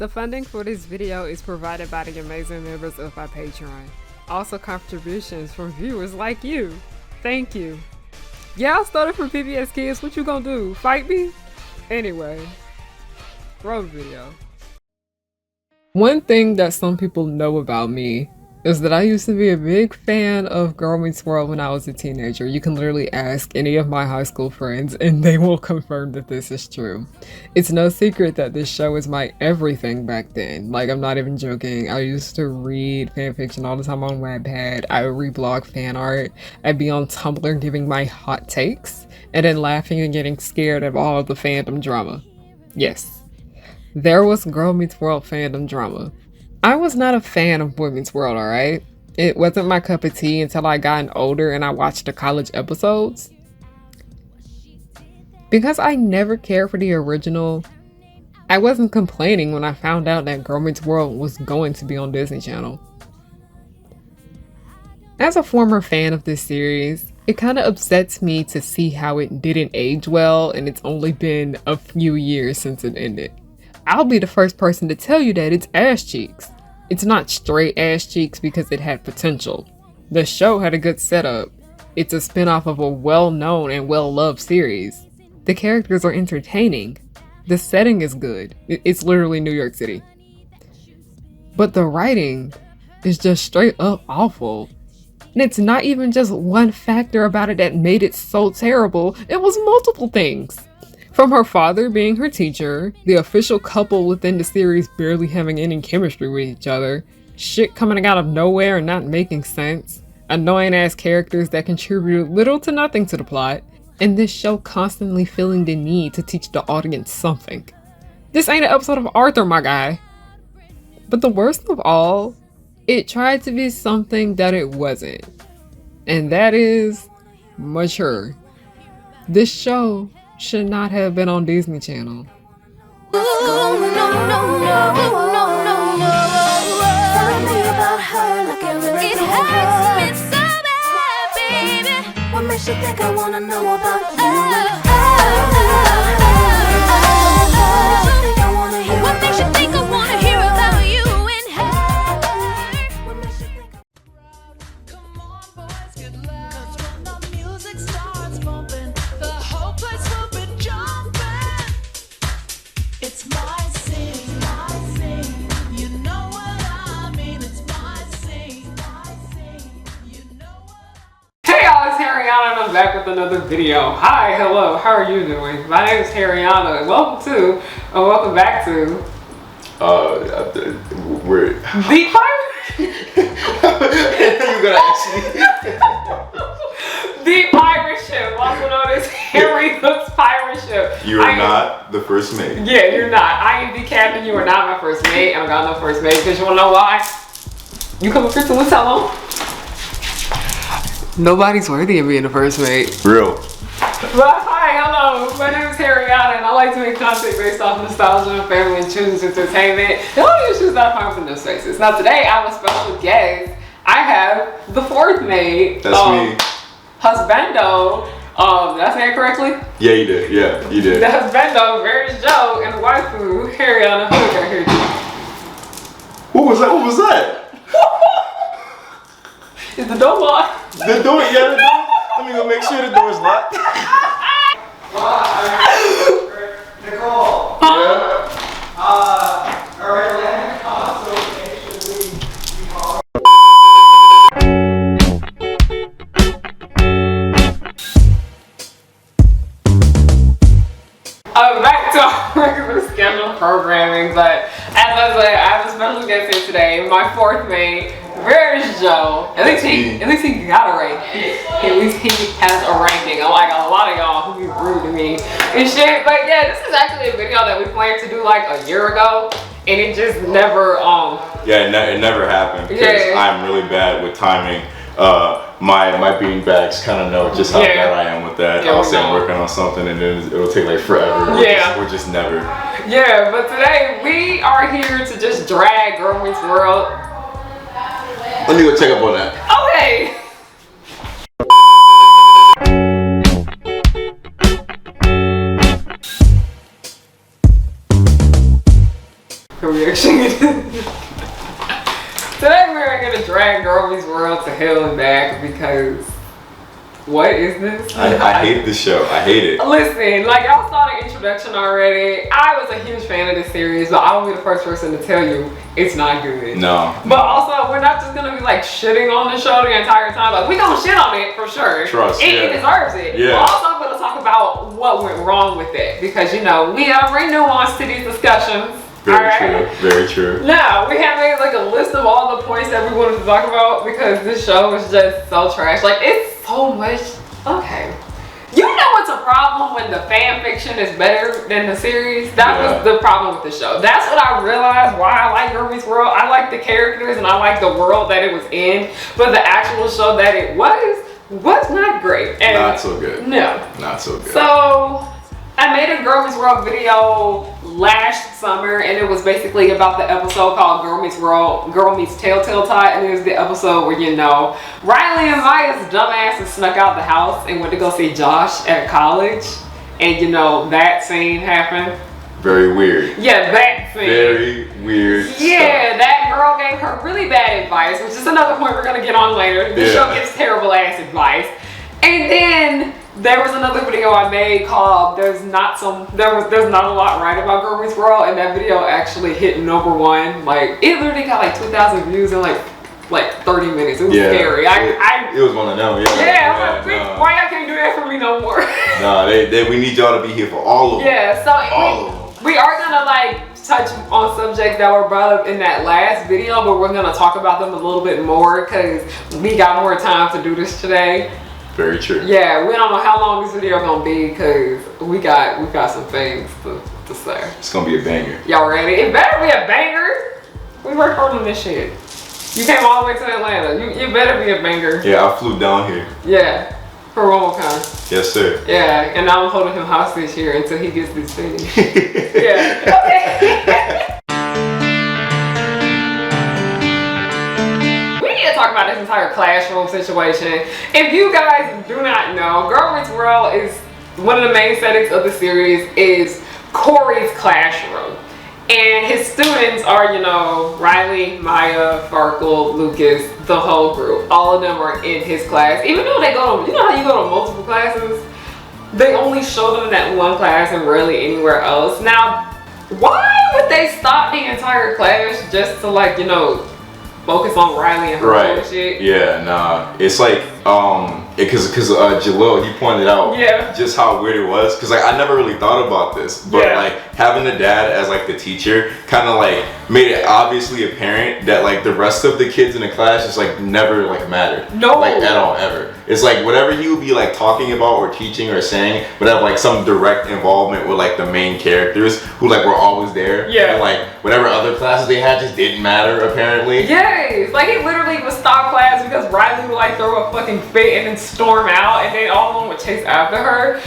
The funding for this video is provided by the amazing members of our Patreon. Also contributions from viewers like you. Thank you. Yeah, I started from PBS Kids. What you gonna do? Fight me? Anyway, roll the video. One thing that some people know about me is that I used to be a big fan of Girl Meets World when I was a teenager. You can literally ask any of my high school friends and they will confirm that this is true. It's no secret that this show was my everything back then. Like, I'm not even joking. I used to read fanfiction all the time on Wattpad. I would reblog fan art. I'd be on Tumblr giving my hot takes and then laughing and getting scared of all of the fandom drama. Yes, there was Girl Meets World fandom drama. I was not a fan of Boy Meets World, alright? It wasn't my cup of tea until I got older and I watched the college episodes. Because I never cared for the original, I wasn't complaining when I found out that Girl Meets World was going to be on Disney Channel. As a former fan of this series, it kind of upsets me to see how it didn't age well and it's only been a few years since it ended. I'll be the first person to tell you that it's ass cheeks. It's not straight ass cheeks because it had potential. The show had a good setup. It's a spinoff of a well-known and well-loved series. The characters are entertaining. The setting is good. It's literally New York City. But the writing is just straight up awful. And it's not even just one factor about it that made it so terrible. It was multiple things. From her father being her teacher, the official couple within the series barely having any chemistry with each other, shit coming out of nowhere and not making sense, annoying ass characters that contribute little to nothing to the plot, and this show constantly feeling the need to teach the audience something. This ain't an episode of Arthur, my guy. But the worst of all, it tried to be something that it wasn't. And that is mature. This show should not have been on Disney Channel. Tell me about her, like it really hurts me so bad, baby. What makes you think I wanna know about you? What makes you think I wanna hear about you and her? What makes you think? Come on, boys, get loud. 'Cause when the music starts bumping, the whole place will be jumping. It's my scene, my scene. You know what I mean. It's my scene, you know what Hey y'all, it's Harriyanna and I'm back with another video. Hi, hello, how are you doing? My name is Harriyanna and welcome back to we're The Pirate. you gotta actually The Pirate Ship, also known as Harriyanna's Pirate Ship. You are not the first mate. Yeah, you're not. I am the captain, you are not my first mate. I don't got no first mate because you wanna know why? You come here to what's that long? Nobody's worthy of being the first mate. Real. But hi, hello, my name is Harriyanna and I like to make content based off nostalgia, family, and children's entertainment. And all the issues that I find from those spaces. Now today I have a special guest. I have the fourth mate. That's me. Husbando. Did I say it correctly? Yeah, you did. Yeah, you did. The husbando, Veridis Joe, and the waifu, harriyannahook right here. What was that? What was that? Is the door locked? The door, yeah, the door. Let me go make sure the door's locked. Nicole. Yeah. Alright, land consultation. Back to our regular scheduled programming, but as I said, I have a special guest here today, my fourth mate, Veridis Joe. At least he got a rank. At least he has a ranking. Unlike a lot of y'all who be rude to me and shit. But yeah, this is actually a video that we planned to do like a year ago, and it just never Yeah, it never happened because I'm really bad with timing. My beanbags kind of know just how bad I am with that. Yeah, I'll say I'm working on something and then it'll take like forever. Or just never. Yeah, but today we are here to just drag Girl Meets World. Let me go check up on that. Okay. Come here. fiction. Today we're gonna drag Girl Meets World to hell and back because what is this? I hate this show. I hate it. Listen, like y'all saw the introduction already. I was a huge fan of this series, but I will be the first person to tell you it's not good. No. But also, we're not just gonna be like shitting on the show the entire time. Like we gonna shit on it for sure. Trust. It deserves it. Yeah. But also, I'm gonna talk about what went wrong with it because you know we bring nuance to these discussions. Very true. Very true. Now, we have made like a list of all the points that we wanted to talk about because this show is just so trash. Like, it's so much. Okay. You know what's a problem when the fan fiction is better than the series? That was the problem with the show. That's what I realized why I like Girl Meets World. I like the characters and I like the world that it was in, but the actual show that it was not great. And not so good. No. Not so good. So, I made a Girl Meets World video last summer and it was basically about the episode called Girl Meets World, Girl Meets Telltale Tie, and it was the episode where, you know, Riley and Maya's dumbasses snuck out the house and went to go see Josh at college, and you know, that scene happened. Very weird. Yeah, that scene. Very weird Yeah, stuff. that girl gave her really bad advice, which is another point we're gonna get on later. The show gives terrible ass advice. And then there was another video I made called there's not a lot right about Girl Meets World, and that video actually hit #1. Like it literally got like 2,000 views in like 30 minutes. It was scary. It was one of them. I'm like, why y'all can't do that for me no more? No, we need y'all to be here for all of them. Yeah, so we are gonna like touch on subjects that were brought up in that last video, but we're gonna talk about them a little bit more because we got more time to do this today. Very true. Yeah, we don't know how long this video gonna be because we got some things to say. It's gonna be a banger. Y'all ready? It better be a banger. We worked hard on this shit. You came all the way to Atlanta. You better be a banger. Yeah, I flew down here. Yeah, for RomoCon. Yes, sir. Yeah, and now I'm holding him hostage here until he gets this finished. Yeah. Okay. Talk about this entire classroom situation. If you guys do not know, Girl Meets World is one of the main settings of the series is Corey's classroom, and his students are, you know, Riley, Maya, Farkle, Lucas, the whole group. All of them are in his class, even though they go to, you know how you go to multiple classes, they only show them in that one class and rarely anywhere else. Now, why would they stop the entire class just to, like, you know, focus on Riley and her bullshit? Yeah, nah. It's like, because Jalil, he pointed out just how weird it was. Because like I never really thought about this, but like having the dad as like the teacher kind of like made it obviously apparent that like the rest of the kids in the class just like never like mattered. No. Like at all, ever. It's like whatever he would be like talking about or teaching or saying would have like some direct involvement with like the main characters who like were always there. Yeah. And like whatever other classes they had just didn't matter apparently. Yes. Like he literally would stop class because Riley would like throw a fucking fit and then storm out, and then all of them would chase after her.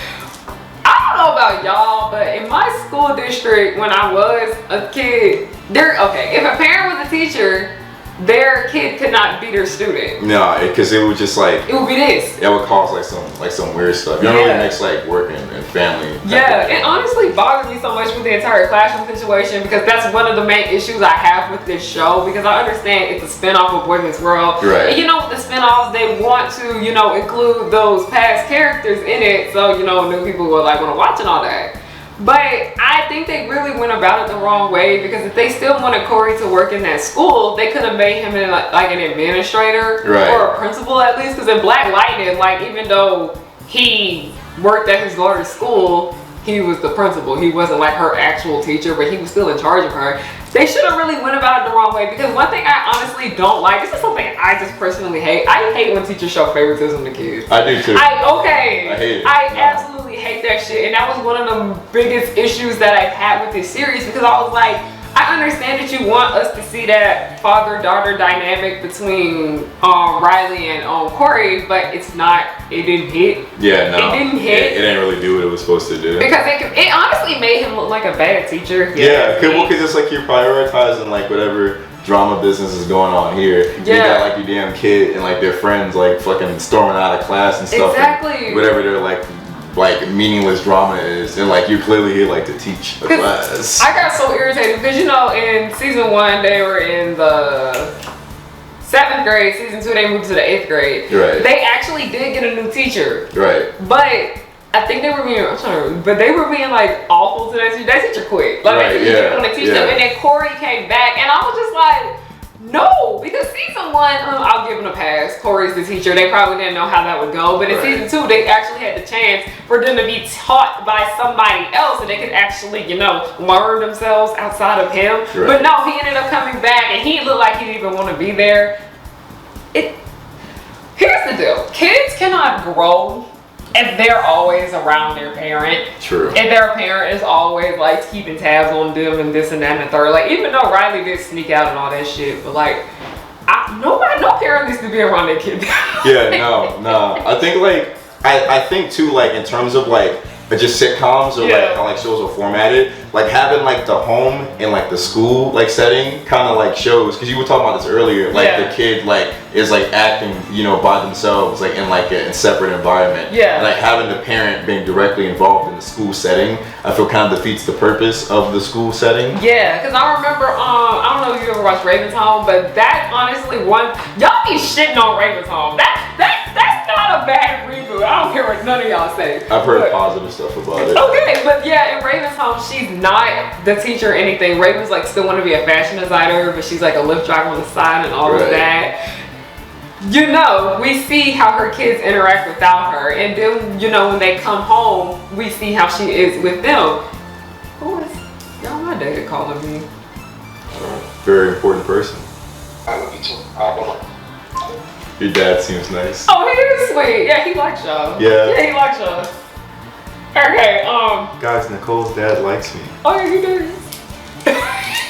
I don't know about y'all, but in my school district when I was a kid, if a parent was a teacher, their kid could not be their student. No, because it would just like it would be this. That would cause like some weird stuff. You don't really mix like work and family. Yeah, it honestly bothers me so much with the entire classroom situation because that's one of the main issues I have with this show, because I understand it's a spinoff of Boy Meets World. Right. And you know, with the spinoffs, they want to, you know, include those past characters in it, so you know, new people will like want to watch and all that. But I think they really went about it the wrong way, because if they still wanted Corey to work in that school, they could have made him like an administrator or a principal at least. Because in Black Lightning, like even though he worked at his daughter's school, he was the principal. He wasn't like her actual teacher, but he was still in charge of her. They should have really went about it the wrong way, because one thing I honestly don't like, this is something I just personally hate. I hate when teachers show favoritism to kids. I do too. I hate it. I absolutely hate that shit, and that was one of the biggest issues that I've had with this series, because I was like, I understand that you want us to see that father-daughter dynamic between Riley and Corey, but it's not, it didn't hit. Yeah, no. It didn't hit. It didn't really do what it was supposed to do. Because it honestly made him look like a bad teacher. Yeah, because it's like you're prioritizing like whatever drama business is going on here. Yeah. You got like your damn kid and like their friends like fucking storming out of class and stuff. Exactly. And whatever they're like like meaningless drama is, and like you're clearly here like to teach a class. I got so irritated because you know in season 1 they were in the 7th grade, season 2 they moved to the 8th grade. Right. They actually did get a new teacher. Right. But I think they were being, I'm trying to remember, but they were being like awful to that teacher. That teacher quit. Like Right, that teacher yeah, didn't want to teach yeah. them, and then Corey came back, and I was just like, no, because season 1, I'll give them a pass. Corey's the teacher. They probably didn't know how that would go, but in Right. season 2, they actually had the chance for them to be taught by somebody else, and they could actually, you know, learn themselves outside of him. Right. But no, he ended up coming back, and he looked like he didn't even want to be there. Here's the deal: kids cannot grow if they're always around their parent. True. If their parent is always like keeping tabs on them and this and that and the third. Like even though Riley did sneak out and all that shit, but like no parent needs to be around their kid. Yeah, no. I think like I think too like in terms of like just sitcoms or like how like shows are formatted, like having like the home and like the school like setting kind of like shows, because you were talking about this earlier, like the kid like is like acting, you know, by themselves like in like a separate environment. Yeah. And, like having the parent being directly involved in the school setting, I feel kind of defeats the purpose of the school setting. Yeah, because I remember, I don't know if you ever watched Raven's Home, but that honestly y'all be shitting on Raven's Home. That's not a bad reboot. I don't care what none of y'all say. I've heard positive stuff about it. Okay, but yeah, in Raven's Home, she's not the teacher or anything. Raven's like still want to be a fashion designer, but she's like a Lyft driver on the side and all of that. You know, we see how her kids interact without her, and then you know when they come home, we see how she is with them. Who is y'all? My dad calling me. Very important person. I love you too. Your dad seems nice. Oh, he is sweet. Yeah, he likes y'all. Yeah. Yeah, he likes y'all. Okay, Guys, Nicole's dad likes me. oh yeah, he does.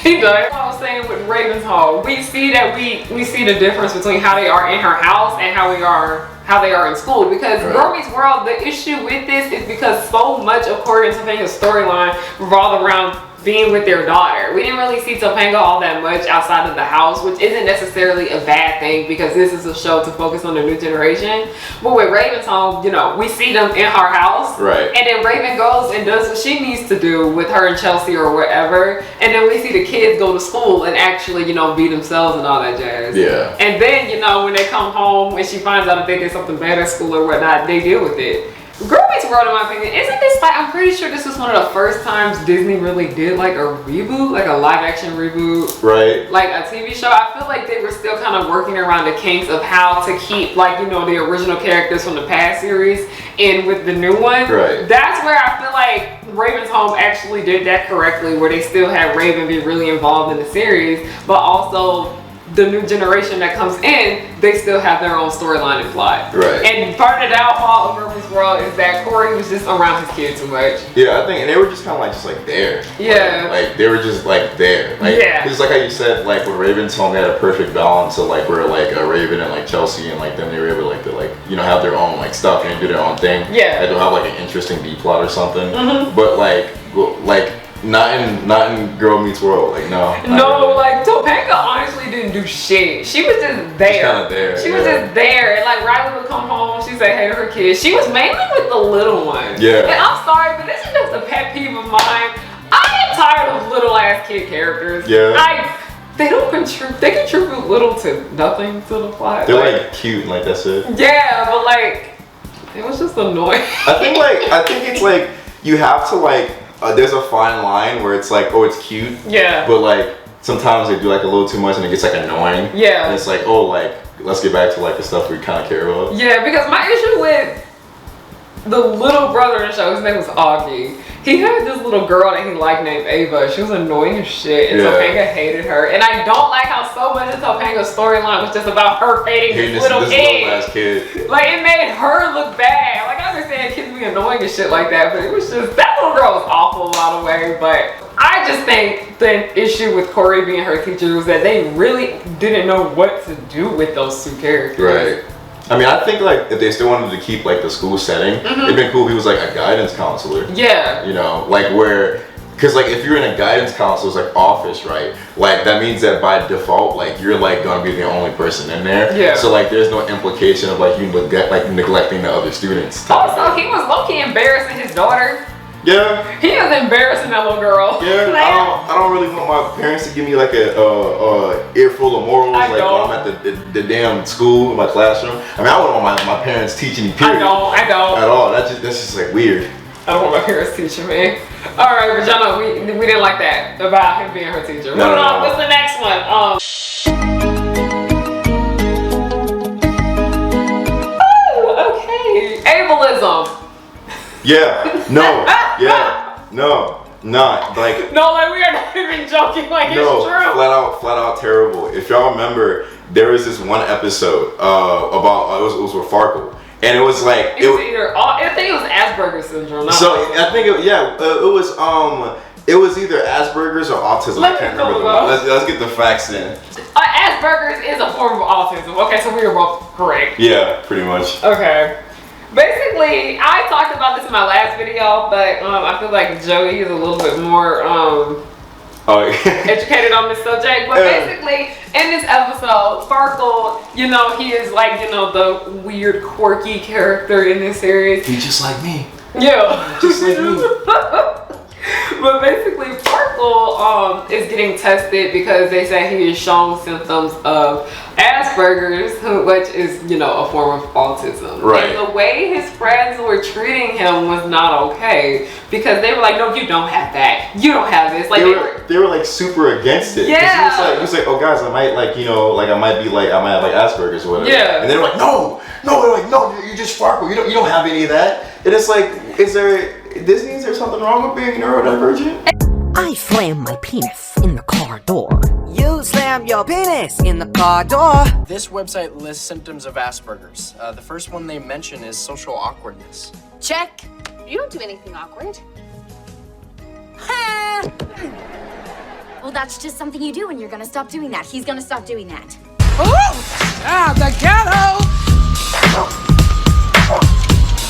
He does. What I was saying with Raven's Hall, we see that we see the difference between how they are in her house and how they are in school. Because Girl Meets World, the issue with this is because so much of Corey and Topanga's storyline revolved around being with their daughter. We didn't really see Topanga all that much outside of the house, which isn't necessarily a bad thing because this is a show to focus on the new generation. But with Raven's Home, you know, we see them in her house. Right. And then Raven goes and does what she needs to do with her and Chelsea or whatever. And then we see the kids go to school and actually, you know, be themselves and all that jazz. Yeah. And then, you know, when they come home and she finds out that they did something bad at school or whatnot, they deal with it. Girl Meets World, in my opinion, isn't this like, I'm pretty sure this was one of the first times Disney really did like a reboot, like a live action reboot. Right. Like a TV show. I feel like they were still kind of working around the kinks of how to keep like, you know, the original characters from the past series in with the new one. Right. That's where I feel like Raven's Home actually did that correctly, where they still had Raven be really involved in the series, but also the new generation that comes in, they still have their own storyline and plot. Right. And part of the downfall of Girl Meets World is that Corey was just around his kid too much. Yeah, I think, and they were just kind of like there. Yeah. Like they were just like there. Like, Yeah. It's like how you said, like with Raven's Home, they had a perfect balance of like where like Raven and like Chelsea and like them, they were able to like you know have their own like stuff and do their own thing. Yeah. Like they'll have like an interesting B plot or something. Mm-hmm. But like not in Girl Meets World. Like no. No, like Topanga honestly didn't do shit. She was just there. She's kinda there, She was just there. And like Riley would come home, she'd say hey to her kids. She was mainly with the little ones. Yeah. And I'm sorry, but this is just a pet peeve of mine. I am tired of little ass kid characters. Yeah. They don't contribute. They contribute little to nothing to the plot. They're like cute and like that's it. Yeah, but like it was just annoying. I think it's like you have to like there's a fine line where it's like, oh, it's cute. Yeah. But like sometimes they do like a little too much and it gets like annoying. Yeah. And it's like, oh, like let's get back to like the stuff we kind of care about. Yeah, because my issue with the little brother in the show, his name was Augie. He had this little girl that he liked named Ava. She was annoying as shit, and Topanga hated her. And I don't like how so much of Topanga's storyline was just about her hating this little kid. Little ass kid. Like it made her look bad. Like I understand kids be annoying and shit like that, but it was just that little girl was awful a lot of way. But I just think the issue with Corey being her teacher was that they really didn't know what to do with those two characters. Right. I mean, I think like if they still wanted to keep like the school setting, it'd been cool if he was like a guidance counselor. Yeah. You know, like where because like if you're in a guidance counselor's like office, right? Like that means that by default, like you're like gonna be the only person in there. Yeah. So like there's no implication of like you neglecting the other students. Also, he was low-key embarrassing his daughter. Yeah. He was embarrassing that little girl. Yeah. I don't really want my parents to give me like a earful of morals like when I'm at the damn school in my classroom. I mean, I wouldn't want my parents teaching me. Period. I don't. At all. That's just like weird. I don't want my parents teaching me. All right, but y'all know we didn't like that about him being her teacher. Moving on, what's the next one? Okay, ableism. Yeah. No. Yeah. No. Not like. No, like we are not even joking. Like it's true. Flat out terrible. If y'all remember, there was this one episode about it was with Farkle. And it was like it was either I think it was Asperger's syndrome. So I think it was either Asperger's or autism. I can't remember. Let's get the facts in. Asperger's is a form of autism. Okay, so we are both correct. Yeah, pretty much. Okay. Basically, I talked about this in my last video, but I feel like Joey is a little bit more educated on this subject. But basically, in this episode, Farkle, you know, he is like, you know, the weird, quirky character in this series. He's just like me. Yeah. Just like me. But basically, Farkle is getting tested because they say he is showing symptoms of Asperger's, which is, you know, a form of autism. Right. And the way his friends were treating him was not okay because they were like, no, you don't have that. You don't have this. Like they were like super against it. Yeah. He was like, oh guys, I might like, you know, like I might have like Asperger's or whatever. Yeah. And they were like, no, they're like, no, you're just Farkle. You don't have any of that. And it's like, is there something wrong with being neurodivergent? I slam my penis in the car door. You slam your penis in the car door. This website lists symptoms of Asperger's. The first one they mention is social awkwardness. Check. You don't do anything awkward. Well, that's just something you do and you're gonna stop doing that. He's gonna stop doing that. The ghetto.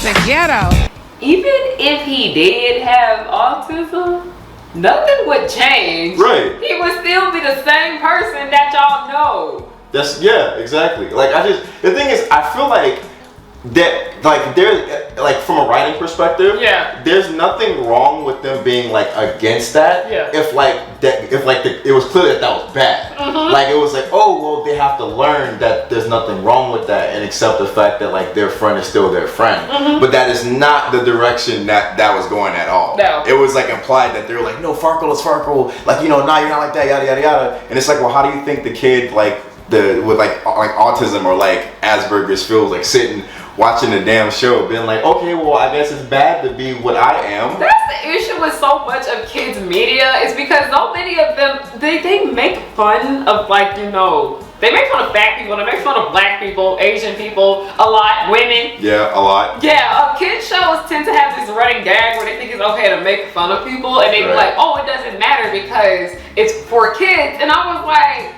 The ghetto. even if he did have autism, nothing would change. Right. He would still be the same person that y'all know. That's, yeah, exactly. Like, the thing is, I feel like that, like, there's, like, from a writing perspective, yeah, there's nothing wrong with them being, like, against that. Yeah. If it was clear that was bad. Mm-hmm. Like, it was like, oh, well, they have to learn that there's nothing wrong with that and accept the fact that, like, their friend is still their friend. Mm-hmm. But that is not the direction that was going at all. No. It was, like, implied that they were like, no, Farkle is Farkle. Like, you know, nah, you're not like that, yada, yada, yada. And it's like, well, how do you think the kid, like, with autism or, like, Asperger's feels like sitting watching the damn show being like, okay, well, I guess it's bad to be what I am. That's the issue with so much of kids media, is because so many of them, they make fun of, like, you know, they make fun of fat people, they make fun of black people, Asian people, a lot, women. Yeah, a lot. Yeah, kids shows tend to have this running gag where they think it's okay to make fun of people, and they be like, oh, it doesn't matter because it's for kids. And I was like,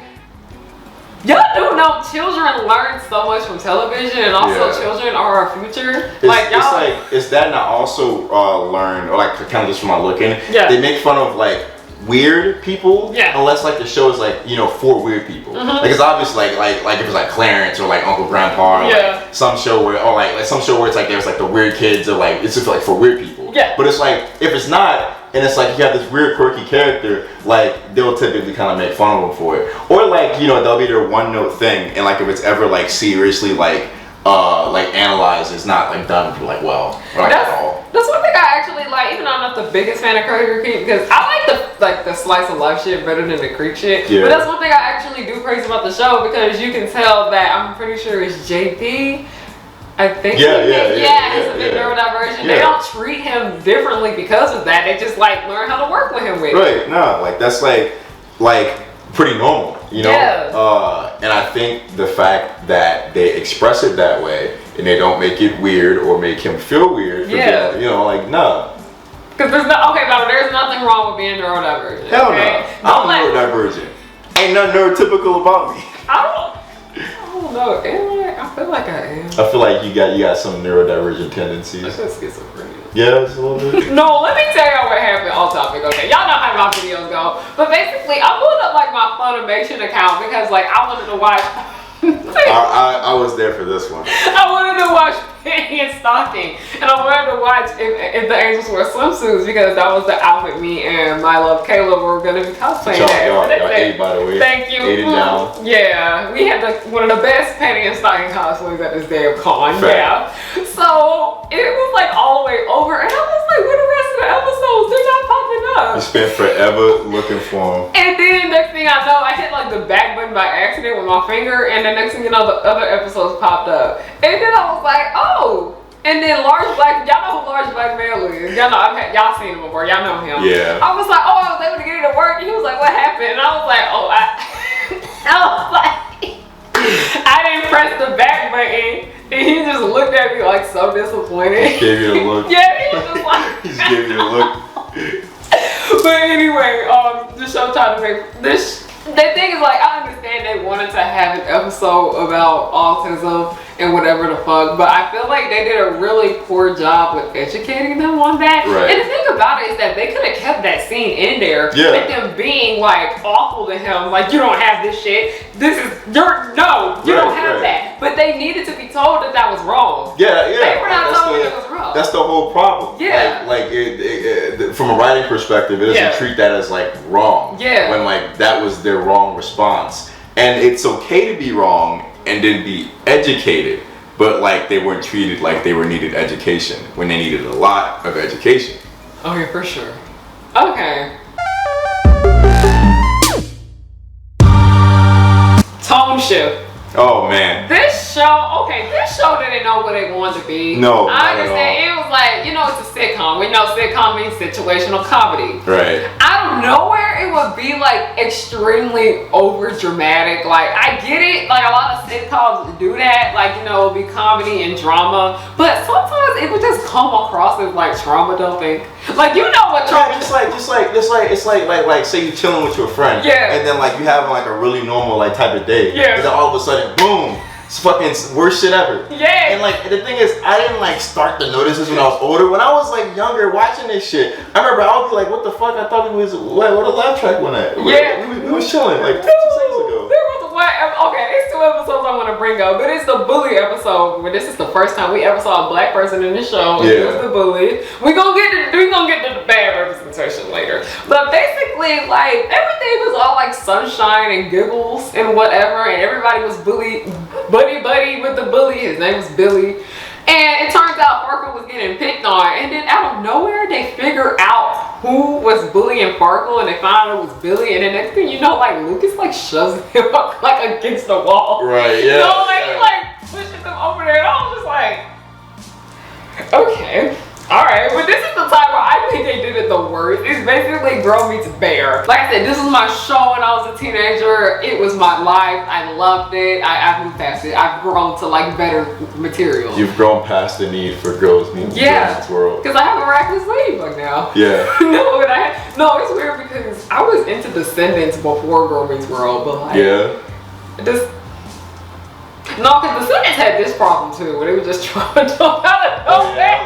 y'all do know children learn so much from television, and also children are our future. Is that not also learned, or like kind of just from my looking? Yeah. They make fun of like weird people, unless like the show is like, you know, for weird people. Mm-hmm. Like it's obviously like if it's like Clarence or like Uncle Grandpa, or like some show where, or like some show where it's like there's like the weird kids, or like it's just like for weird people. Yeah. But it's like if it's not, and it's like you have this weird quirky character, like they'll typically kind of make fun of them for it, or like, you know, they'll be their one note thing, and like if it's ever like seriously like analyzed, it's not like done like well, right, at all. That's one thing I actually like, even though I'm not the biggest fan of Crazy Creek, because I like the slice of life shit better than the creep shit. Yeah. But that's one thing I actually do praise about the show, because you can tell that, I'm pretty sure it's JP. I think he's a bit neurodivergent. Yeah. They don't treat him differently because of that. They just like learn how to work with him with it. Right, no, like that's like pretty normal, you know? Yeah. And I think the fact that they express it that way and they don't make it weird or make him feel weird, for being, you know, like, nah. Because there's nothing wrong with being neurodivergent. Hell okay? no. I'm neurodivergent. Ain't nothing neurotypical about me. I don't know. I feel like I am. I feel like you got some neurodivergent tendencies. I got schizophrenia. Yeah, just a little bit. No, let me tell y'all what happened on topic, okay? Y'all know how my videos go. But basically, I pulled up like my Funimation account because like I wanted to watch. I was there for this one. I wanted to watch Penny and Stocking, and I wanted to watch if the angels wear swimsuits because that was the outfit me and my love Caleb were gonna be cosplaying. Y'all ate, by the way. Thank you. Ate it down. Yeah, we had one of the best Penny and Stocking cosplays at this day of con. Fair. Yeah. So it was like all the way over, and I was like, where the rest of the episodes? They're not popping up. You spent forever looking for them. And then next thing I know, I hit like the back button by accident with my finger, and the next thing you know, the other episodes popped up. And then I was like, oh. And then Large Black, y'all know who Large Black Male is. Y'all know, y'all seen him before. Y'all know him. Yeah. I was like, oh, I was able to get it to work. And he was like, what happened? And I was like, oh, I was like, I didn't press the back button. And he just looked at me like so disappointed. He gave you a look. Yeah, he was just like. He just gave you a look. But anyway, the show tried to make this. The thing is, like, I understand they wanted to have an episode about autism and whatever the fuck, but I feel like they did a really poor job with educating them on that. Right. And the thing about it is that they could have kept that scene in there with them being like awful to him, like you don't have this shit. This is you don't have that. But they needed to be told that that was wrong. Yeah. They were not told that it was wrong. That's the whole problem. Yeah. Like from a writing perspective, it doesn't treat that as like wrong. Yeah. When like that was their wrong response, and it's okay to be wrong and then be educated, but like they weren't treated like they were needed education when they needed a lot of education. Oh yeah, for sure. Okay. Tone shift. Oh man. This show didn't know what they wanted to be. No, I understand. It was like, it's a sitcom. We know sitcom means situational comedy. Right. Out of nowhere, it would be like extremely over dramatic. Like, I get it. Like, a lot of sitcoms do that. Like, it would be comedy and drama. But sometimes it would just come across as like trauma dumping. Like, you know what trauma it's like say you're chilling with your friend. Yeah. And then like you having like a really normal like type of day. Yeah. And then all of a sudden, boom. It's fucking worst shit ever. Yeah. And like the thing is, I didn't like start to notice this when I was older. When I was like younger watching this shit, I remember I would be like, what the fuck? I thought we was where the laugh track went at. Yeah. We was chilling like 2 seconds ago. There was it's 2 episodes I want to bring up, but it's the bully episode where this is the first time we ever saw a black person in the show. And it was the bully. We gonna get to the bad representation later. But basically, like, everything was all like sunshine and giggles and whatever, and everybody was buddy with the bully. His name was Billy. And it turns out Farkle was getting picked on, and then out of nowhere they figure out who was bullying Farkle, and they found out it was Billy. And then next thing you know, like Lucas like shoves him up like against the wall. Right. Yeah. He like pushes him over there, and I was just like, okay. Alright, but this is the time where I think they did it the worst. It's basically Girl Meets Bear. Like I said, this was my show when I was a teenager. It was my life. I loved it. I've moved past it. I've grown to like better material. You've grown past the need for Girls Meets Bears world. Because I have a reckless ladybug now. Yeah. No, it's weird because I was into Descendants before Girl Meets World, but like No, because the Descendants had this problem too, where they were just trying to jump out of nowhere.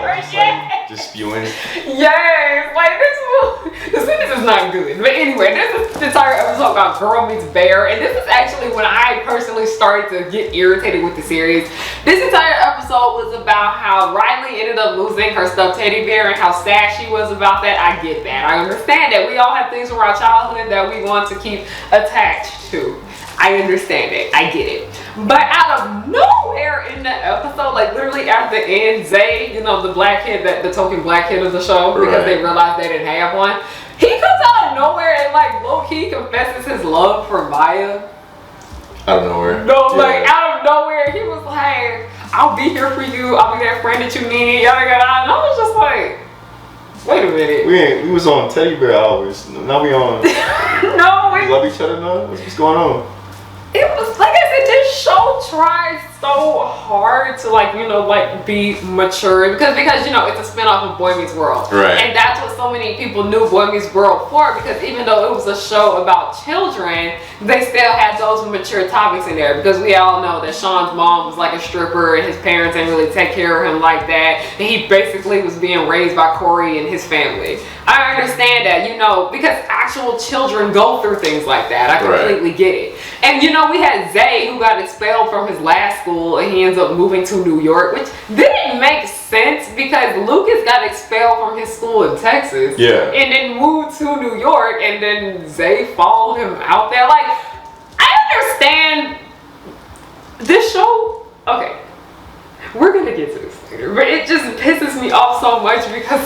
Just spewing. Yes, like this Descendants is not good. But anyway, this is the entire episode about Girl Meets Bear, and this is actually when I personally started to get irritated with the series. This entire episode was about how Riley ended up losing her stuffed teddy bear and how sad she was about that. I get that. I understand that. We all have things from our childhood that we want to keep attached to. I understand it. I get it. But out of nowhere in the episode, like literally at the end, Zay, the black kid, the token black kid of the show, because they realized they didn't have one, he comes out of nowhere and like low-key confesses his love for Maya. Out of nowhere. Like out of nowhere, he was like, I'll be here for you. I'll be that friend that you need. Yada yada. And I was just like, wait a minute. We was on teddy bear hours. Now we on. No, we love each other now. What's going on? It was like I said, this show tries so hard to like, you know, like be mature because you know it's a spinoff of Boy Meets World, right? And that's what so many people knew Boy Meets World for, because even though it was a show about children, they still had those mature topics in there, because we all know that Sean's mom was like a stripper and his parents didn't really take care of him like that, and he basically was being raised by Corey and his family. I understand that, you know, because actual children go through things like that. I completely get it. And you know, we had Zay, who got expelled from his last school and he ends up moving to New York, which didn't make sense because Lucas got expelled from his school in Texas, and then moved to New York, and then Zay followed him out there. Like, I understand this show. Okay, we're gonna get to this later, but it just pisses me off so much because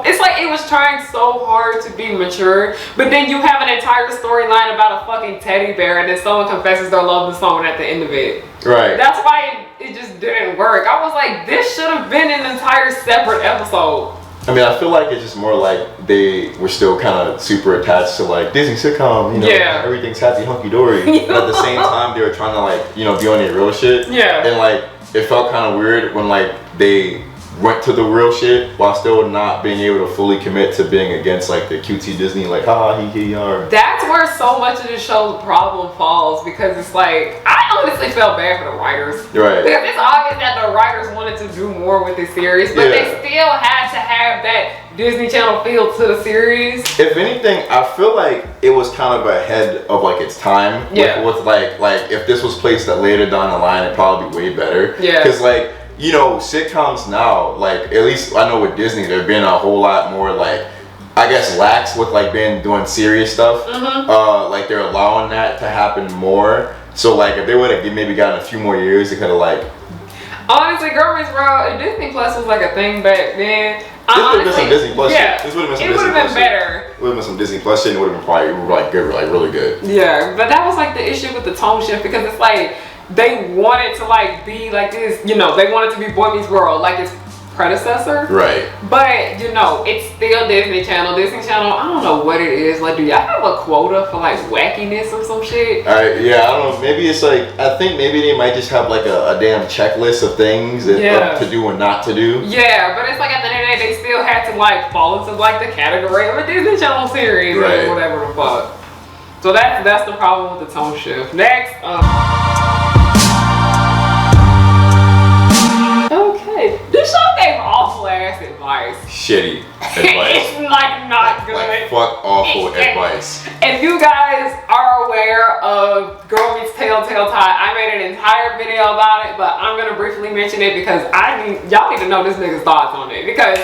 it's like it was trying so hard to be mature, but then you have an entire storyline about a fucking teddy bear, and then someone confesses their love to someone at the end of it. Right. That's why it just didn't work. I was like, this should have been an entire separate episode. I mean, I feel like it's just more like they were still kind of super attached to like Disney sitcom, you know, everything's happy hunky dory. But at the same time, they were trying to like, you know, be on their real shit. And like, it felt kind of weird when like they went to the real shit while still not being able to fully commit to being against like the cutesy Disney, like he are. That's where so much of the show's problem falls, because it's like, I honestly felt bad for the writers. Right. Because it's obvious that the writers wanted to do more with the series, but they still had to have that Disney Channel feel to the series. If anything, I feel like it was kind of ahead of like its time. With like if this was placed at later down the line, it'd probably be way better. Because like, you know, sitcoms now, like at least I know with Disney, they've been a whole lot more like, I guess, lax with like doing serious stuff. Like they're allowing that to happen more. So like if they would have maybe gotten a few more years, they could have like. Honestly, Girl Meets World, Disney Plus was like a thing back then. This would have been some Disney Plus shit. This would have been some Disney Plus shit. Better. It would have been some Disney Plus shit, and it would have been probably like good, like really good. Yeah, but that was like the issue with the tone shift, because it's like they wanted to like be like this, you know, they wanted to be Boy Meets World, like its predecessor. Right. But you know, it's still Disney Channel. Disney Channel, I don't know what it is. Like, do y'all have a quota for like wackiness or some shit? Yeah, I don't know. Maybe it's like, I think maybe they might just have like a damn checklist of things that, to do and not to do. Yeah, but it's like at the end of the day, they still had to like fall into like the category of a Disney Channel series or whatever the fuck. So that's the problem with the tone shift. Next, okay, this show gave awful ass advice. Shitty advice. It's like not good. Like fuck awful advice. If you guys are aware of Girl Meets Telltale Tie, I made an entire video about it, but I'm gonna briefly mention it because y'all need to know this nigga's thoughts on it, because.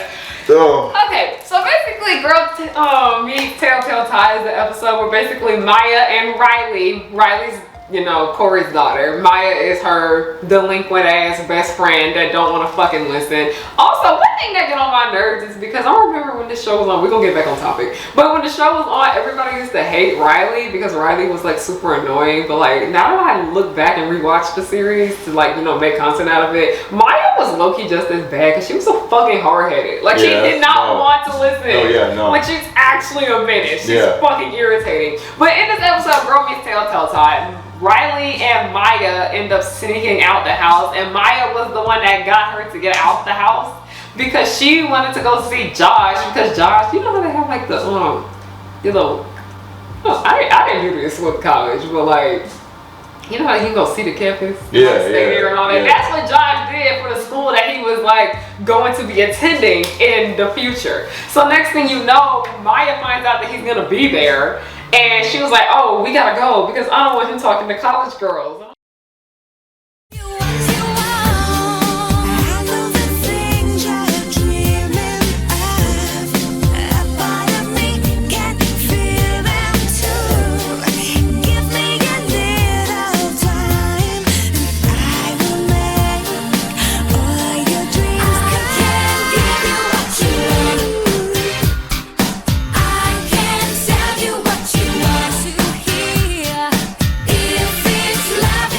Okay, so basically Girl Meets Telltale Tie is the episode where basically Maya and Riley's, you know, Corey's daughter. Maya is her delinquent ass best friend that don't want to fucking listen. Also, one thing that get on my nerves is because I remember when this show was on, we're gonna get back on topic, but when the show was on, everybody used to hate Riley because Riley was like super annoying. But like, now that I look back and rewatch the series to like, you know, make content out of it, Maya was low-key just as bad because she was so fucking hard-headed. Like, she did not want to listen. Like, she's actually a menace. She's fucking irritating. But in this episode, Girl Meets Telltale Tie, Riley and Maya end up sneaking out the house, and Maya was the one that got her to get out the house because she wanted to go see Josh, because Josh, you know how they have like the you know, I didn't do this with college, but like, you know how you can go see the campus, stay there and all that. That's what Josh did for the school that he was like going to be attending in the future. So next thing you know, Maya finds out that he's gonna be there. And she was like, oh, we gotta go because I don't want him talking to college girls. If it's love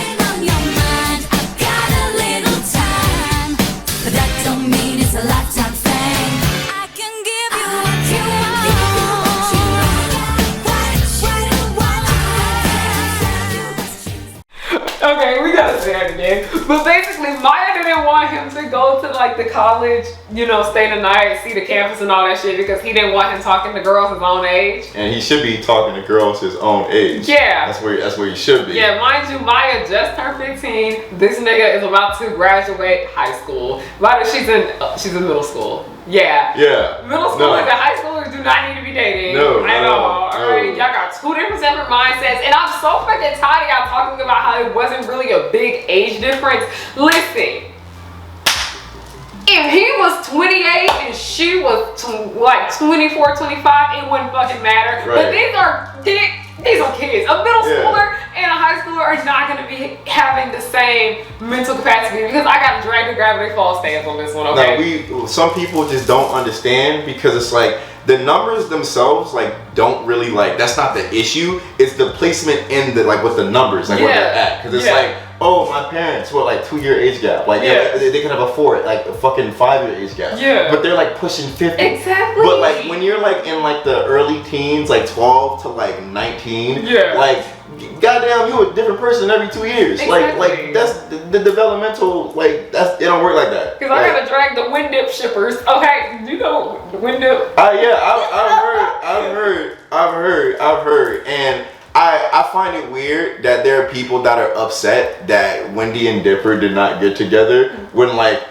Okay, we gotta say that again. But basically, Maya didn't want him to go to like the college, you know, stay the night, see the campus and all that shit because he didn't want him talking to girls his own age. And he should be talking to girls his own age. Yeah. That's where he should be. Yeah, mind you, Maya just turned 15. This nigga is about to graduate high school. But she's in middle school. Yeah. Yeah. Middle schoolers and high schoolers do not need to be dating. No. I know. Alright, y'all got two different separate mindsets. And I'm so fucking tired of y'all talking about how it wasn't really a big age difference. Listen. If he was 28 and she was like 24, 25, it wouldn't fucking matter. Right. But these are kids. A middle schooler and a high schooler are not going to be having the same mental capacity because I got to drag the gravity falls stance on this one, okay? Now, some people just don't understand because it's like the numbers themselves like don't really like, that's not the issue. It's the placement in the, like with the numbers, like where they're at. Because it's like, oh, my parents were like 2-year age gap. Like they can afford like a fucking 5-year age gap. Yeah. But they're like pushing 50. Exactly. But like when you're like in like the early teens, like 12 to like 19, like goddamn, you a different person every 2 years. Exactly. Like that's the developmental, like that's, it don't work like that. Because I gotta drag the wind dip shippers. Okay, you know wind dip. Yeah, I've heard, and I find it weird that there are people that are upset that Wendy and Dipper did not get together when like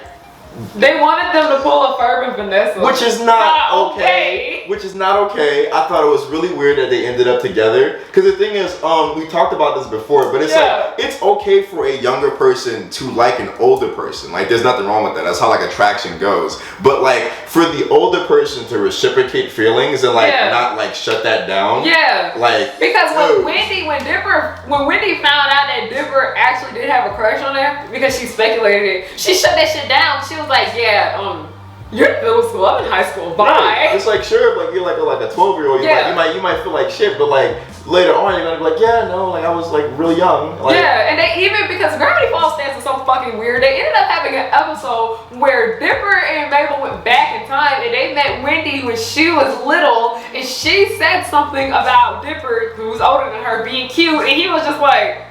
they wanted them to pull a Ferb and Vanessa, which is not okay. Which is not okay. I thought it was really weird that they ended up together. Because the thing is, we talked about this before, but it's like it's okay for a younger person to like an older person. Like there's nothing wrong with that. That's how like attraction goes. But like for the older person to reciprocate feelings and like not like shut that down. Yeah. Like because when Wendy found out that Dipper actually did have a crush on her because she speculated, she shut that shit down. She was like, you're in middle school, I'm in high school, bye. Right. It's like, sure, like you're like a 12-year-old, you might feel like shit, but like later on you're gonna be like, like I was like real young. Like, and they even, because Gravity Falls stance is so fucking weird, they ended up having an episode where Dipper and Mabel went back in time and they met Wendy when she was little and she said something about Dipper, who was older than her, being cute, and he was just like,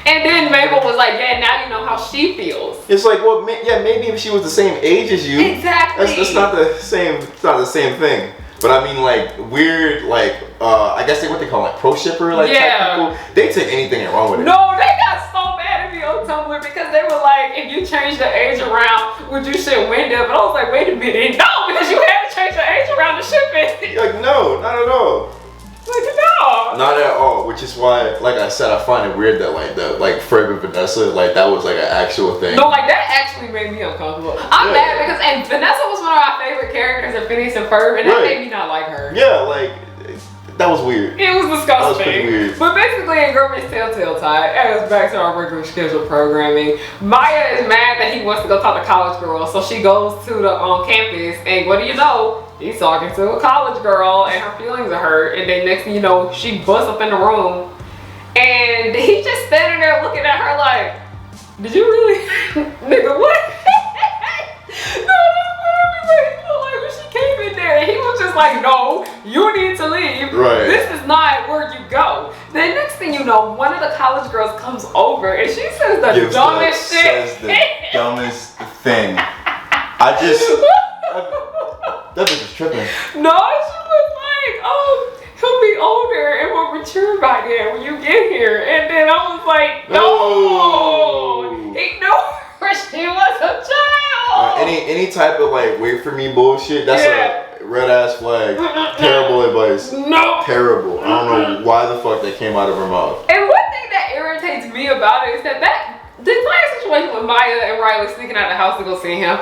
and then Mabel was like, now you know how she feels. It's like, well, maybe if she was the same age as you. Exactly. That's not the same. It's not the same thing. But I mean, like weird, like I guess what they call like pro shipper, like type people. They take anything wrong with it. No, they got so mad at me on Tumblr because they were like, if you change the age around, would you ship Wendy? But I was like, wait a minute, no, because you had to change the age around to ship it. Like no, not at all. Like no. Not at all, which is why, like I said, I find it weird that like Ferb and Vanessa, like that was like an actual thing. No, like that actually made me uncomfortable. I'm mad because Vanessa was one of my favorite characters of Phineas and Ferb, and that made me not like her. Yeah, like that was weird. It was disgusting. That was pretty weird. But basically, in Girlfriend's Telltale Tie, as back to our regular scheduled programming, Maya is mad that he wants to go talk to college girls, so she goes to the campus, and what do you know? He's talking to a college girl and her feelings are hurt, and then next thing you know, she busts up in the room and he's just standing there looking at her like, did you really? Nigga, what? No, like when she came in there and he was just like, no, you need to leave. Right. This is not where you go. Then next thing you know, one of the college girls comes over and she says the dumbest shit. Says the dumbest thing. That bitch is tripping. No, she was like, he'll be older and more mature by then when you get here. And then I was like, no. He knew her. She was a child. Any type of like wait for me bullshit, that's a red ass flag. Terrible advice. No. Terrible. I don't know why the fuck that came out of her mouth. And one thing that irritates me about it is that the entire situation with Maya and Riley sneaking out of the house to go see him,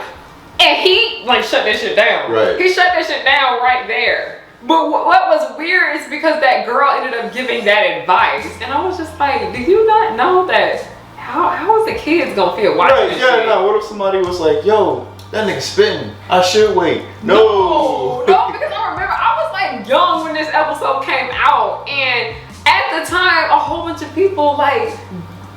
and he like shut that shit down. Right. He shut that shit down right there. But what was weird is because that girl ended up giving that advice, and I was just like, do you not know that? How is the kids gonna feel watching this shit? No. What if somebody was like, yo, that nigga spitting. I should wait. No, because I remember I was like young when this episode came out, and at the time, a whole bunch of people like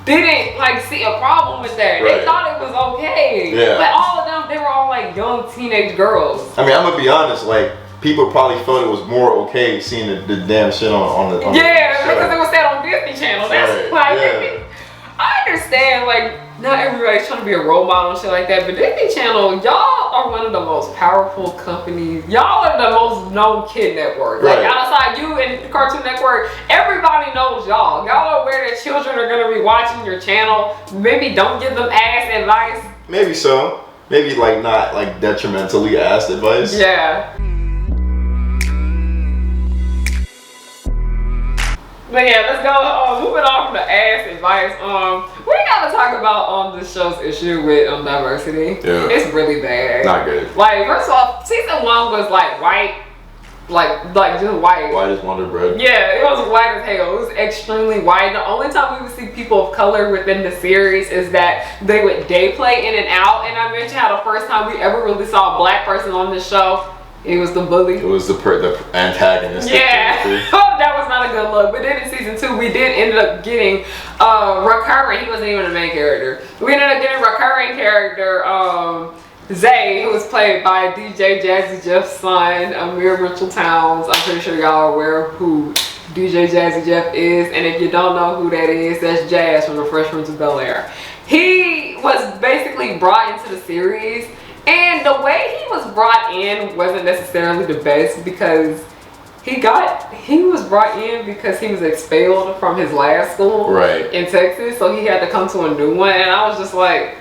didn't like see a problem with that. Right. They thought it was okay. Yeah. But all of them, they were all like young teenage girls. I mean, I'm gonna be honest, like people probably felt it was more okay seeing the damn shit on the because it was set on Disney Channel. That's why. anyways, trying to be a role model and shit like that. But Disney Channel, y'all are one of the most powerful companies. Y'all are the most known kid network. Like outside you and Cartoon Network, everybody knows y'all. Y'all are aware that children are gonna be watching your channel. Maybe don't give them ass advice. Maybe so. Maybe like not like detrimentally ass advice. Yeah. But yeah, let's go. Moving on from the ass advice. We gotta talk about this show's issue with diversity. Yeah. It's really bad. Not good. Like first off, season 1 was like white, like just white. White as Wonder Bread. Yeah, it was white as hell. It was extremely white. The only time we would see people of color within the series is that they would day play in and out. And I mentioned how the first time we ever really saw a black person on this show, it was the bully. It was the antagonist. Yeah. Oh, that was not a good look. But then in season 2, we did end up getting recurring. He wasn't even the main character. We ended up getting a recurring character, Zay, who was played by DJ Jazzy Jeff's son, Amir Mitchell Towns. I'm pretty sure y'all are aware of who DJ Jazzy Jeff is. And if you don't know who that is, that's Jazz from the Fresh Prince of Bel-Air. He was basically brought into the series. And the way he was brought in wasn't necessarily the best because he was brought in because he was expelled from his last school in Texas. So he had to come to a new one. And I was just like,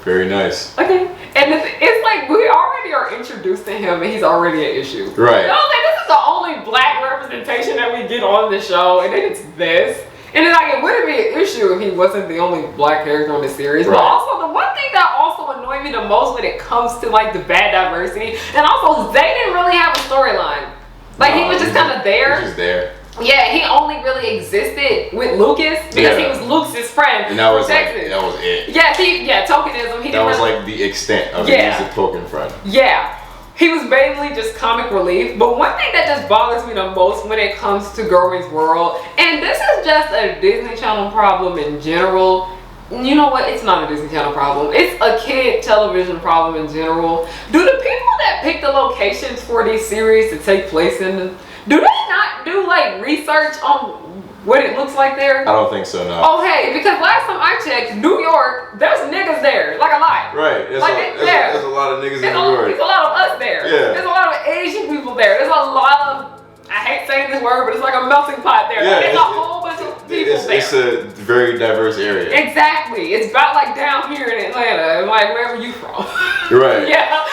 very nice. Okay. And it's like we already are introduced to him and he's already an issue. Right. I was like, this is the only black representation that we get on the show. And then it's this. And then like it wouldn't be an issue if he wasn't the only black character on the series. But also the one thing that also annoyed me the most when it comes to like the bad diversity, and also they didn't really have a storyline. Like he was just kind of there. He was just there. Yeah, he only really existed with Lucas because he was Lucas's friend. And that was Texas. like, that was it. Yeah, tokenism. He that was like the extent of it. He was a token friend. Yeah. He was mainly just comic relief, but one thing that just bothers me the most when it comes to Girl Meets World, and this is just a Disney Channel problem in general. You know what? It's not a Disney Channel problem. It's a kid television problem in general. Do the people that pick the locations for these series to take place in, do they not do like research on what it looks like there? I don't think so, no. Oh, hey, because last time I checked, New York, there's niggas there, like a lot. Right. There's, like there's a lot of niggas in New York. There's a lot of us there. Yeah. There's a lot of Asian people there. There's a lot of, I hate saying this word, but it's like a melting pot there. Yeah, like, there's a whole bunch of people there. It's a very diverse area. Exactly. It's about like down here in Atlanta, and like wherever you from. Right. Yeah.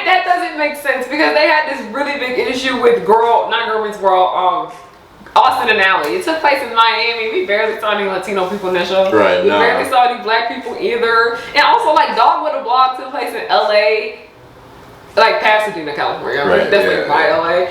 That doesn't make sense because they had this really big issue with Girl Meets World, Austin and Alley. It took place in Miami. We barely saw any Latino people in that show. Right. We barely saw any black people either. And also like Dog with a Blog took place in LA, like Pasadena, California. Right. That's like by LA.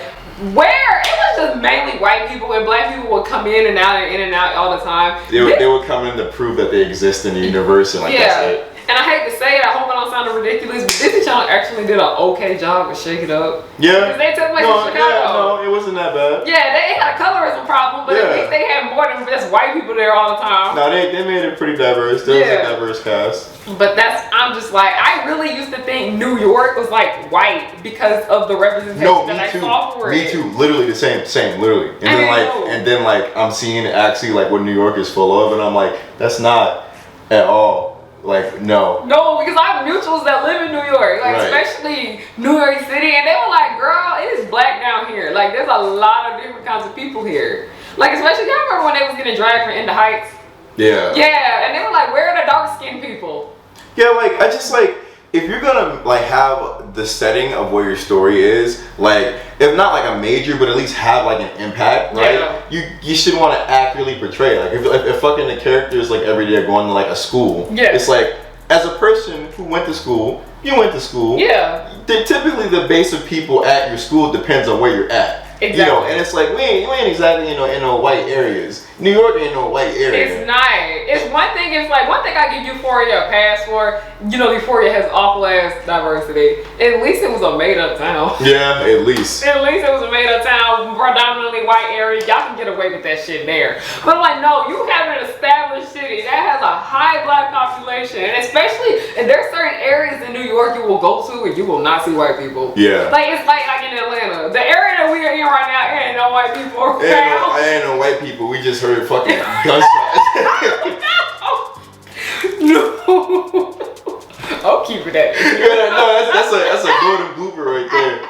Where it was just mainly white people and black people would come in and out all the time. They would come in to prove that they exist in the universe and like that's it. And I hate to say it, I hope I don't sound ridiculous, but Disney Channel actually did an okay job with Shake It Up. Yeah. Because they took place in Chicago. Yeah, no, it wasn't that bad. Yeah, they had a colorism problem, but at least they had more than just white people there all the time. No, they made it pretty diverse. There was a diverse cast. But I'm just like, I really used to think New York was like white because of the representation that I saw for it. Me too. Literally the same, literally. And then I'm seeing actually like what New York is full of, and I'm like, that's not at all. Like, no. No, because I have mutuals that live in New York, like especially New York City, and they were like, girl, it is black down here. Like, there's a lot of different kinds of people here. Like, especially, y'all remember when they was getting dragged from In the Heights? Yeah. Yeah, and they were like, where are the dark-skinned people? Yeah, like, I just, like, if you're gonna, like, have the setting of where your story is, like, if not, like, a major, but at least have, like, an impact, right? Yeah. You should want to accurately portray, like, if fucking the characters, like, every day are going to, like, a school, it's like, as a person who went to school, you went to school. Yeah. Typically, the base of people at your school depends on where you're at. Exactly. You know, and it's like, we ain't exactly, in no white areas. New York ain't no white area. It's not. It's one thing I give Euphoria a pass for. You know, Euphoria has awful ass diversity. At least it was a made up town. Yeah, at least. At least it was a made up town, predominantly white area. Y'all can get away with that shit there. But I'm like, no, you have an established city that has a high black population. And especially, and there's certain areas in New York you will go to where you will not see white people. Yeah. Like, it's like in Atlanta. The area that we are in right now, ain't no white people around. Ain't no white people. We just heard fucking gunshots. No. keep it at. No, that's a golden blooper right there.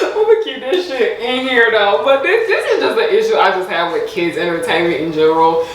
I'm gonna keep this shit in here though. But this is just an issue I just have with kids entertainment in general.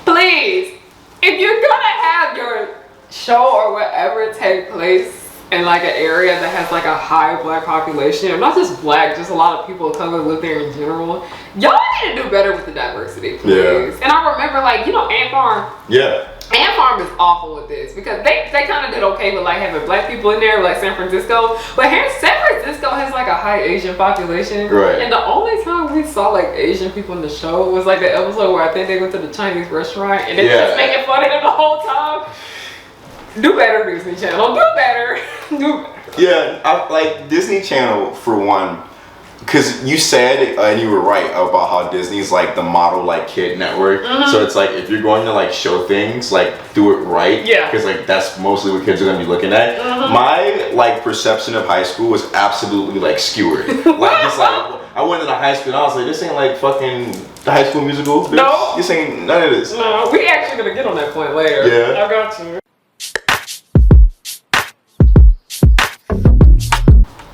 Please, if you're gonna have your show or whatever take place in like an area that has like a high black population, or not just black, just a lot of people of color live there in general, y'all need to do better with the diversity, please. Yeah. And I remember, like, you know, Ant Farm. Yeah. Ant Farm is awful with this because they kind of did okay with like having black people in there, like San Francisco. But here, San Francisco has like a high Asian population. Right. And the only time we saw like Asian people in the show was like the episode where I think they went to the Chinese restaurant and they were just making fun of them the whole time. Do better, Disney Channel. Do better. Do better. Yeah, I like Disney Channel for one, because you said and you were right about how Disney's like the model like kid network. So it's like if you're going to like show things, like do it right. Yeah. Because like that's mostly what kids are gonna be looking at. My like perception of high school was absolutely like skewered. Like it's like I went into high school and I was like, this ain't like fucking the High School Musical. Bitch. No. This ain't none of this. No, we actually gonna get on that point later. Yeah. I got you.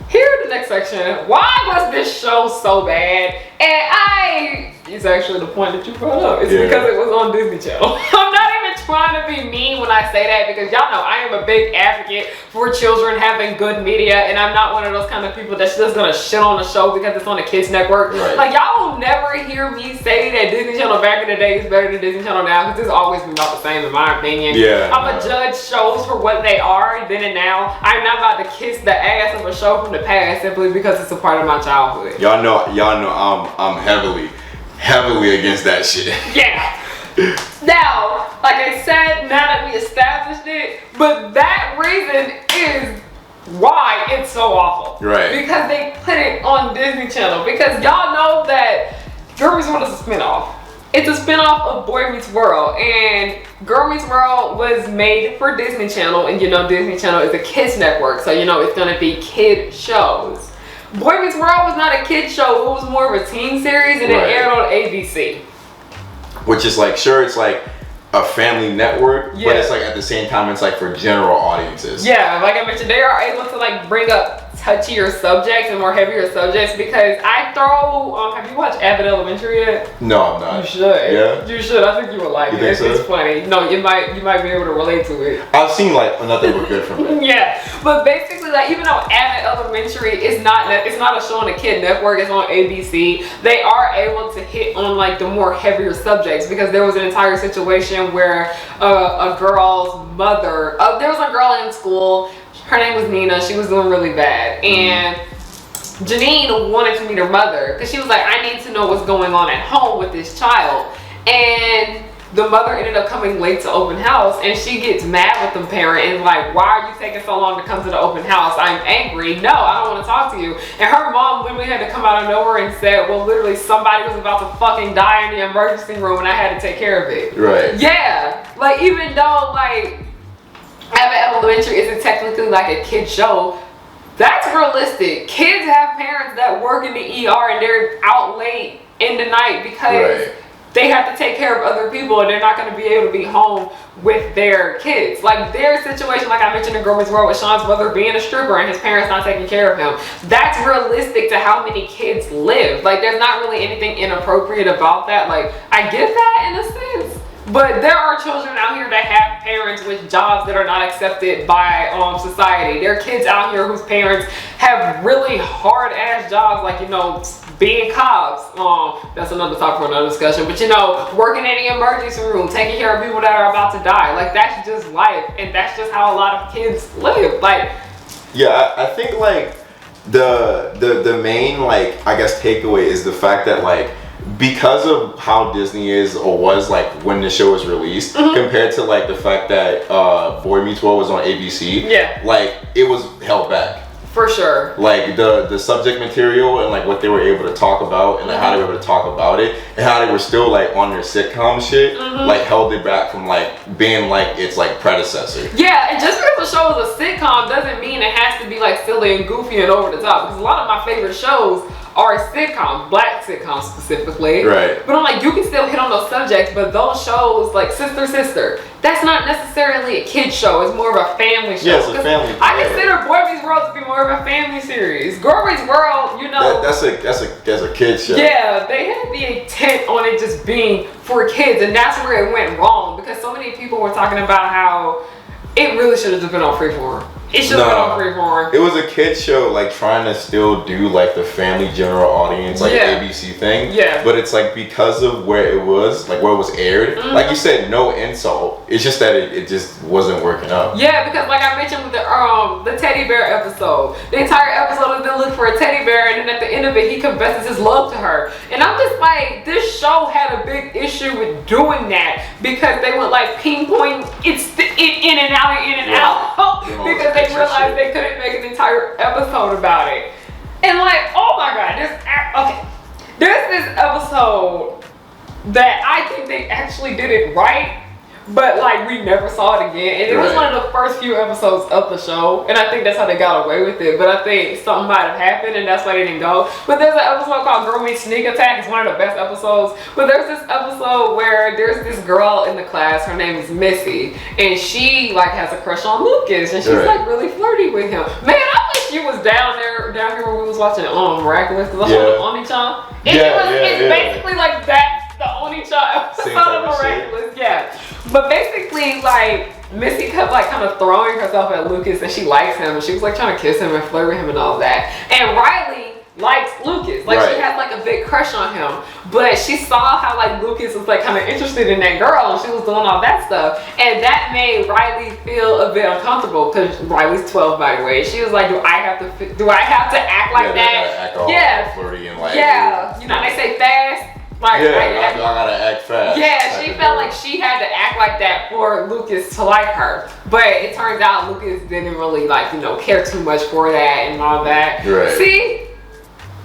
Here's the next section. Why was this show so bad? And it's actually the point that you brought up. It's because it was on Disney Channel. I'm not even trying to be mean when I say that, because y'all know I am a big advocate for children having good media, and I'm not one of those kind of people that's just gonna shit on the show because it's on the kids network. Right. Like, y'all will never hear me say that Disney Channel back in the day is better than Disney Channel now, because it's always been about the same in my opinion. Yeah. I'm gonna judge shows for what they are then and now. I'm not about to kiss the ass of a show from the past simply because it's a part of my childhood. Y'all know I'm heavily against that shit. Yeah. Now, like I said, now that we established it, but that reason is why it's so awful. Right. Because they put it on Disney Channel. Because y'all know that Girl Meets World is a spinoff. It's a spinoff of Boy Meets World, and Girl Meets World was made for Disney Channel, and you know Disney Channel is a kids network, so you know it's gonna be kid shows. Boy Meets World was not a kid show, it was more of a teen series, and it aired on ABC. Which is like, sure, it's like a family network, but it's like at the same time it's like for general audiences. Yeah, like I mentioned, they are able to like bring up touchier subjects and more heavier subjects, because I throw have you watched Abbott Elementary yet? No, I'm not. You should. Yeah? You should. I think you would like it. Think so? It's funny. No, you might be able to relate to it. I've seen like nothing but good from it. Yeah, but basically, like, even though Abbott Elementary is not a show on a kid network, it's on ABC, they are able to hit on like the more heavier subjects, because there was an entire situation where a girl's mother, there was a girl in school, her name was Nina, she was doing really bad, and Janine wanted to meet her mother because she was like, I need to know what's going on at home with this child. And the mother ended up coming late to open house, and she gets mad with the parent and like, why are you taking so long to come to the open house? I'm angry. No, I don't want to talk to you. And her mom literally had to come out of nowhere and said, well, literally somebody was about to fucking die in the emergency room and I had to take care of it. Right. Yeah. Like, even though like Abbott Elementary isn't technically like a kid show, that's realistic. Kids have parents that work in the ER and they're out late in the night because they have to take care of other people, and they're not going to be able to be home with their kids. Like their situation, like I mentioned in Girl Meets World with Sean's mother being a stripper and his parents not taking care of him, that's realistic to how many kids live. Like there's not really anything inappropriate about that. Like I get that in a sense. But there are children out here that have parents with jobs that are not accepted by society. There are kids out here whose parents have really hard ass jobs, like, you know, being cops. That's another topic for another discussion. But you know, working in the emergency room, taking care of people that are about to die. Like that's just life, and that's just how a lot of kids live. Like, yeah, I think like the main like I guess takeaway is the fact that like, because of how Disney is or was like when the show was released, compared to like the fact that Boy Meets World was on ABC, like it was held back. For sure. Like the subject material and like what they were able to talk about and like how they were able to talk about it and how they were still like on their sitcom shit, like held it back from like being like its like predecessor. Yeah, and just because the show is a sitcom doesn't mean it has to be like silly and goofy and over the top, because a lot of my favorite shows are sitcoms, black sitcoms specifically. Right. But I'm like, you can still hit on those subjects, but those shows like Sister, that's not necessarily a kid show. It's more of a family show. Yeah, it's a family. I consider Boy Meets World to be more of a family series. Girl Meets World, you know, that's a kid show. yeah, they had the intent on it just being for kids, and that's where it went wrong because so many people were talking about how it really should have just been on Freeform. It should have been on Freeform. It was a kid show, like trying to still do like the family general audience, like ABC thing. Yeah. But it's like because of where it was, like where it was aired, like you said, no insult. It's just that it just wasn't working out. Yeah, because like I mentioned with the teddy bear episode, the entire episode is them looking for a teddy bear, and then at the end of it, he confesses his love to her. And I'm just like, this show had a big issue with doing that because they would like pinpoint in and out because they realized they couldn't make an entire episode about it. And like, oh my god, there's this episode that I think they actually did it right, but like we never saw it again. And it was one of the first few episodes of the show, and I think that's how they got away with it. But I think something might have happened, and that's why they didn't go. But there's an episode called Girl Meets Sneak Attack. It's one of the best episodes. But there's this episode where there's this girl in the class. Her name is Missy, and she like has a crush on Lucas, and she's like really flirty with him. Man, I wish you was down here when we was watching Miraculous, because I saw the Oni-chan. It's basically like that. The Oni-chan episode of Miraculous, But basically, like, Missy kept like kind of throwing herself at Lucas, and she likes him, and she was like trying to kiss him and flirt with him and all that. And Riley likes Lucas, like she had like a big crush on him, but she saw how like Lucas was like kind of interested in that girl, and she was doing all that stuff, and that made Riley feel a bit uncomfortable because Riley's 12, by the way. She was like, do I have to act like that? Act all flirty and like you know they say fast. Like, I gotta act fast. Yeah, she felt like she had to act like that for Lucas to like her. But it turns out Lucas didn't really like, you know, care too much for that and all that. Right. See,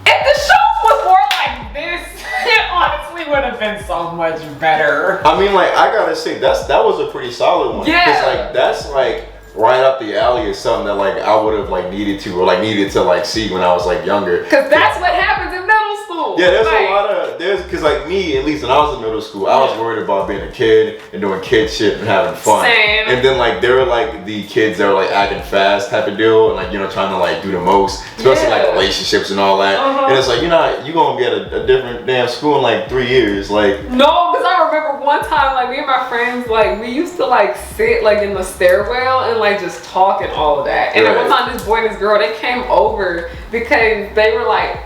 if the show was more like this, it honestly would have been so much better. I mean, like, I gotta say, that was a pretty solid one. Yeah. Because, like, that's like right up the alley is something that like I would have like needed to like see when I was like younger. Because that's what happens in middle school. Yeah, because like me, at least when I was in middle school, I was worried about being a kid and doing kid shit and having fun. Same. And then like there were like the kids that were like acting fast type of deal and like, you know, trying to like do the most, especially like relationships and all that. And it's like, you gonna be at a different damn school in like 3 years. Like no, because I remember one time like me and my friends, like we used to like sit like in the stairwell and like just talk and all of that. And then one time this boy and this girl, they came over because they were like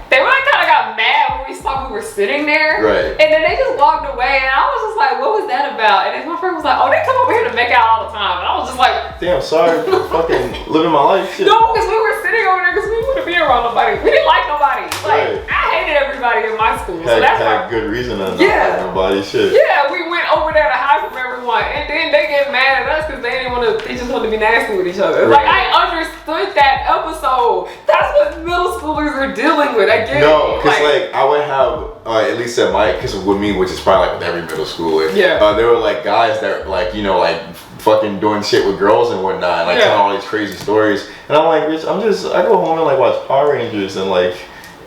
kind of got mad when we saw we were sitting there. Right. And then they just walked away, and I was just like, what was that about? And then my friend was like, oh, they come over here to make out all the time. And I was just like, damn, sorry for fucking living my life. Shit. No, because we were sitting over there because we wouldn't be around nobody. We didn't like nobody. Like I hated everybody in my school. So that's had good reason to not like nobody. Shit. Yeah, we went over there to hide from everyone, and then they get mad at us because they just wanted to be nasty with each other. Like I understood that episode. That's what middle schoolers are dealing with. I get it. No, because like I would have at least at my, because with me, which is probably like with every middle schooler. There were like guys that like, you know, like fucking doing shit with girls and whatnot, like telling all these crazy stories. And I'm like, Rich, I go home and like watch Power Rangers and like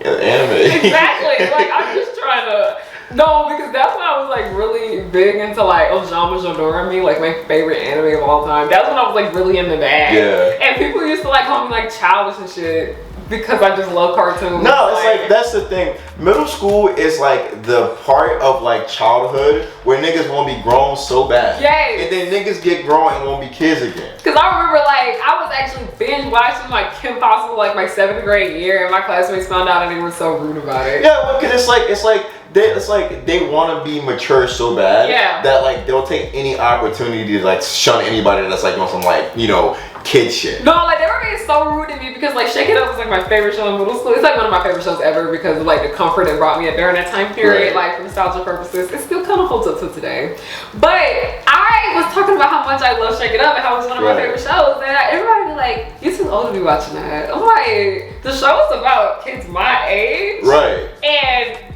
anime. Exactly. Like I'm just trying to. No, because that's when I was like really big into like Ojama Jodorami, like my favorite anime of all time. That's when I was like really into that. Yeah. And people used to like call me like childish and shit because I just love cartoons. No, it's like that's the thing. Middle school is like the part of like childhood where niggas want to be grown so bad. Yes. And then niggas get grown and want to be kids again. Because I remember like I was actually binge watching like Kim Possible like my 7th grade year, and my classmates found out and they were so rude about it. Yeah, well, because it's like they want to be mature so bad that like they'll take any opportunity to like shun anybody that's like on some like, you know, kid shit. No, like they were being so rude to me because like Shake It Up was like my favorite show in middle school. It's like one of my favorite shows ever because of like the comfort it brought me during that time period, like for nostalgia purposes. It still kind of holds up to today. But I was talking about how much I love Shake It Up and how it was one of my favorite shows, and everybody be like, "You too old to be watching that." I'm like, the show is about kids my age, right? And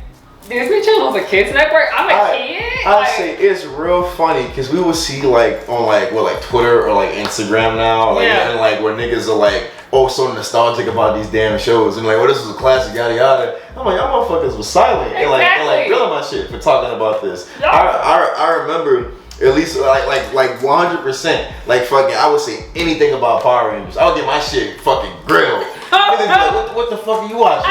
Disney Channel is a kids network. I'm a kid. I'd say it's real funny because we will see like on like Twitter or like Instagram now, like and like where niggas are like, oh, so nostalgic about these damn shows and like, oh, this was a classic, yada yada. I'm like, y'all motherfuckers was silent and like grilling my shit for talking about this. I remember. At least like 100%. Like fucking, I would say anything about Power Rangers. I would get my shit fucking grilled. Niggas be like, what the fuck are you watching?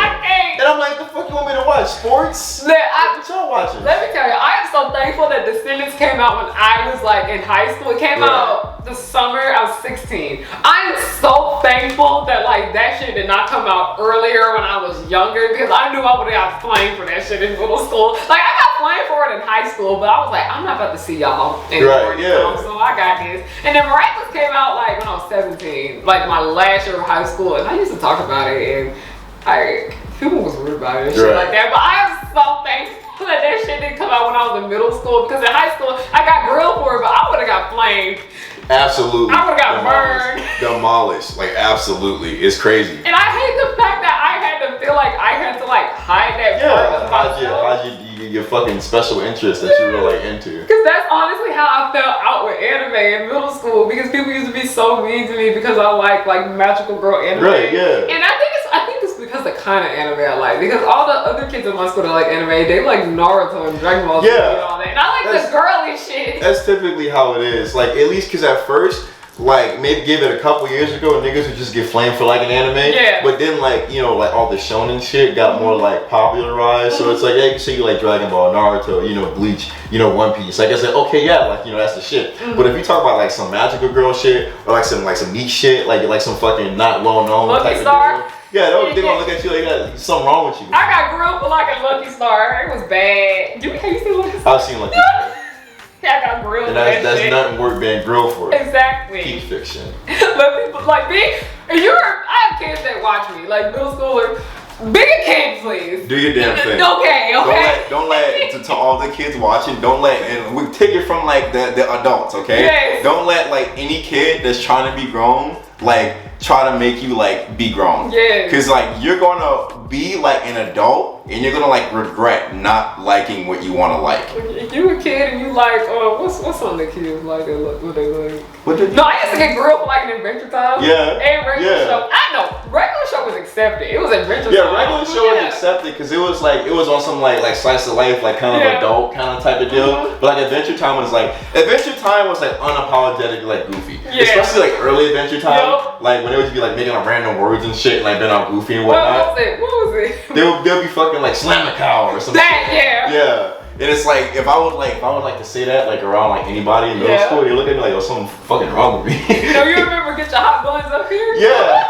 And I'm like, the fuck you want me to watch? Sports? What y'all watching? Let me tell you, I am so thankful that Descendants came out when I was like in high school. It came out the summer I was 16. I am so thankful that like that shit did not come out earlier when I was younger because I knew I would have got flamed for that shit in middle school. Like I got flamed for it in high school, but I was like, I'm not about to see y'all anymore. So I got this. And then Miraculous came out like when I was 17, like my last year of high school, and I used to talk about it and people was rude about it and shit like that. But I am so thankful that that shit didn't come out when I was in middle school because in high school I got grilled for it, but I would have got flamed. Absolutely. I would have got burned. Demolished. Like absolutely. It's crazy. And I hate the fact that I had to feel like I had to like hide that part of myself. Your fucking special interest that you were like into. Because that's honestly how I felt out with anime in middle school because people used to be so mean to me because I like magical girl anime. Right, yeah. And I think it's because the kind of anime I like. Because all the other kids in my school that like anime, they like Naruto and Dragon Ball Z and all that. And I like the girly shit. That's typically how it is. Like at least because at first, like maybe give it a couple years ago, niggas would just get flamed for like an anime. Yeah. But then like, you know, like all the shonen shit got more like popularized. So it's like, yeah, you can see you like Dragon Ball, Naruto, you know, Bleach, you know, One Piece. Like I said, okay, yeah, like, you know, that's the shit. But if you talk about like some magical girl shit or like some niche shit, like some fucking not well known Lucky Star. Yeah, they gonna look at you like there's something wrong with you. I got grilled for like a Lucky Star. It was bad. Have you seen Lucky Star? I've seen Lucky Star. I got grilled and for that that's shit. nothing worth being grilled for. Exactly. Peak fiction. But people like me, I have kids that watch me, like middle schoolers. Be a kid, please. Do your damn thing. Okay. Don't let to all the kids watching. Don't let, and we take it from like the adults, okay? Yes. Don't let like any kid that's trying to be grown like try to make you like be grown. Yeah. Cause like you're gonna be like an adult and you're gonna like regret not liking what you want to like. If you a kid and you like, what's something the kids like? What they like? No, I used to get grilled for like an Adventure Time. Yeah. And regular show. I know regular show was accepted. It was Adventure Time. Yeah, regular show was accepted because it was on some like slice of life, like kind of adult kind of type of deal. But like Adventure Time was like unapologetically like goofy. Yeah. Especially like early Adventure Time, like when it would be like making up random words and shit, and like being all goofy and whatnot. What was it? They'll be fucking like slam a cow or something. Yeah. And it's like if I would like to say that like around like anybody in middle school, they look at me like, oh, something fucking wrong with me. You remember Get Your Hot Buns Up Here? Yeah.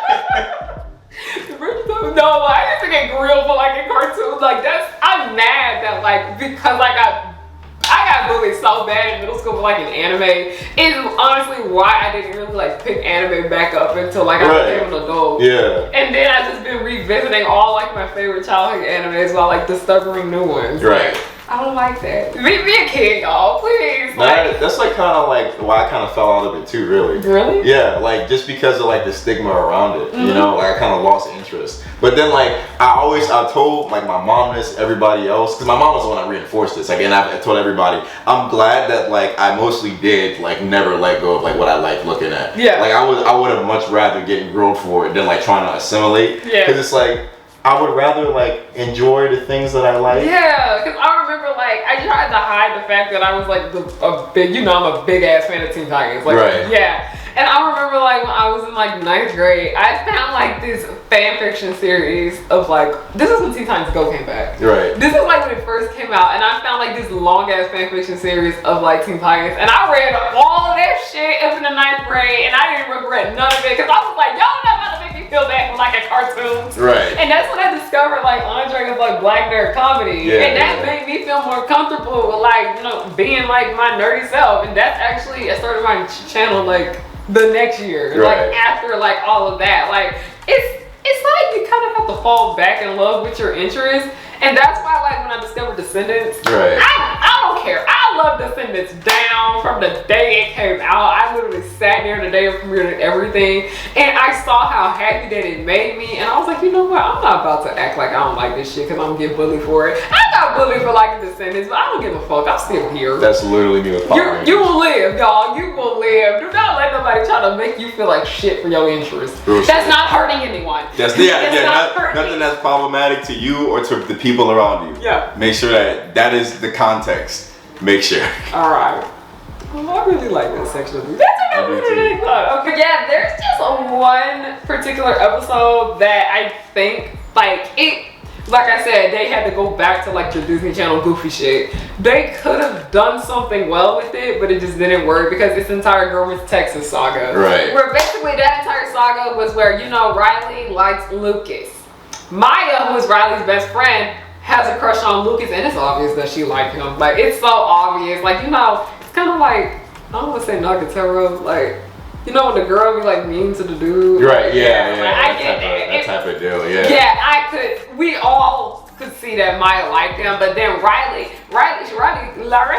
No, I used to get grilled for like in cartoons. Like I'm mad that like because I got bullied so bad in middle school for like an anime. Is honestly why I didn't really like pick anime back up until like I became an adult. Yeah. And then I just been revisiting all like my favorite childhood animes while like discovering new ones. Right. Like, I don't like that. Be a kid, y'all, please. That's like kind of like why I kind of fell out of it too, really. Really? Yeah, like just because of like the stigma around it, you know, like I kind of lost interest. But then like I told like my mom this, everybody else, because my mom was the one that reinforced this. Like, and I told everybody, I'm glad that like I mostly did like never let go of like what I like looking at. Yeah. Like I would have much rather getting grilled for it than like trying to assimilate. Yeah. Because it's like I would rather like enjoy the things that I like. Yeah, because I remember like I tried to hide the fact that I was like I'm a big ass fan of Teen Titans. Like, yeah. And I remember like when I was in like 9th grade, I found like this fan fiction series of like, this is when Teen Titans Go came back. Right. This is like when it first came out, and I found like this long ass fan fiction series of like Teen Titans, and I read all of that shit up in the 9th grade, and I didn't regret none of it because I was like, y'all not about to make me feel bad for like a cartoon. Right. And that's when I discovered like Andre of like Black Nerd Comedy, and that made me feel more comfortable with like being like my nerdy self, and that's actually I started my channel like the next year, like after like all of that. Like it's like you kind of have to fall back in love with your interests, and that's why like when I discovered Descendants, I don't care. I I love Descendants down from the day it came out. I literally sat there the day it premiered and everything, and I saw how happy that it made me, and I was like, you know what? I'm not about to act like I don't like this shit because I'm getting bullied for it. I got bullied for liking Descendants, but I don't give a fuck. I'm still here. That's literally me with Power Rangers. You will live, y'all. You will live. Do not let nobody try to make you feel like shit for your interests. That's not hurting anyone. That's nothing that's problematic to you or to the people around you. Yeah. Make sure that is the context. Make sure. All right. Well, I really like that section of it. That's what I really thought. Okay, yeah, there's just one particular episode that I think, like I said, they had to go back to like the Disney Channel goofy shit. They could have done something well with it, but it just didn't work because this entire Girlman's Texas saga. Right. Where basically that entire saga was where, you know, Riley likes Lucas. Maya, who is Riley's best friend, has a crush on Lucas, and it's obvious that she liked him. Like, it's so obvious. Like, you know, it's kind of like, I don't want to say Nagatoro, like, you know when the girl be like mean to the dude? Right, like, yeah. Like, I get that type of deal, yeah. Yeah, we all could see that Maya liked him, but then Riley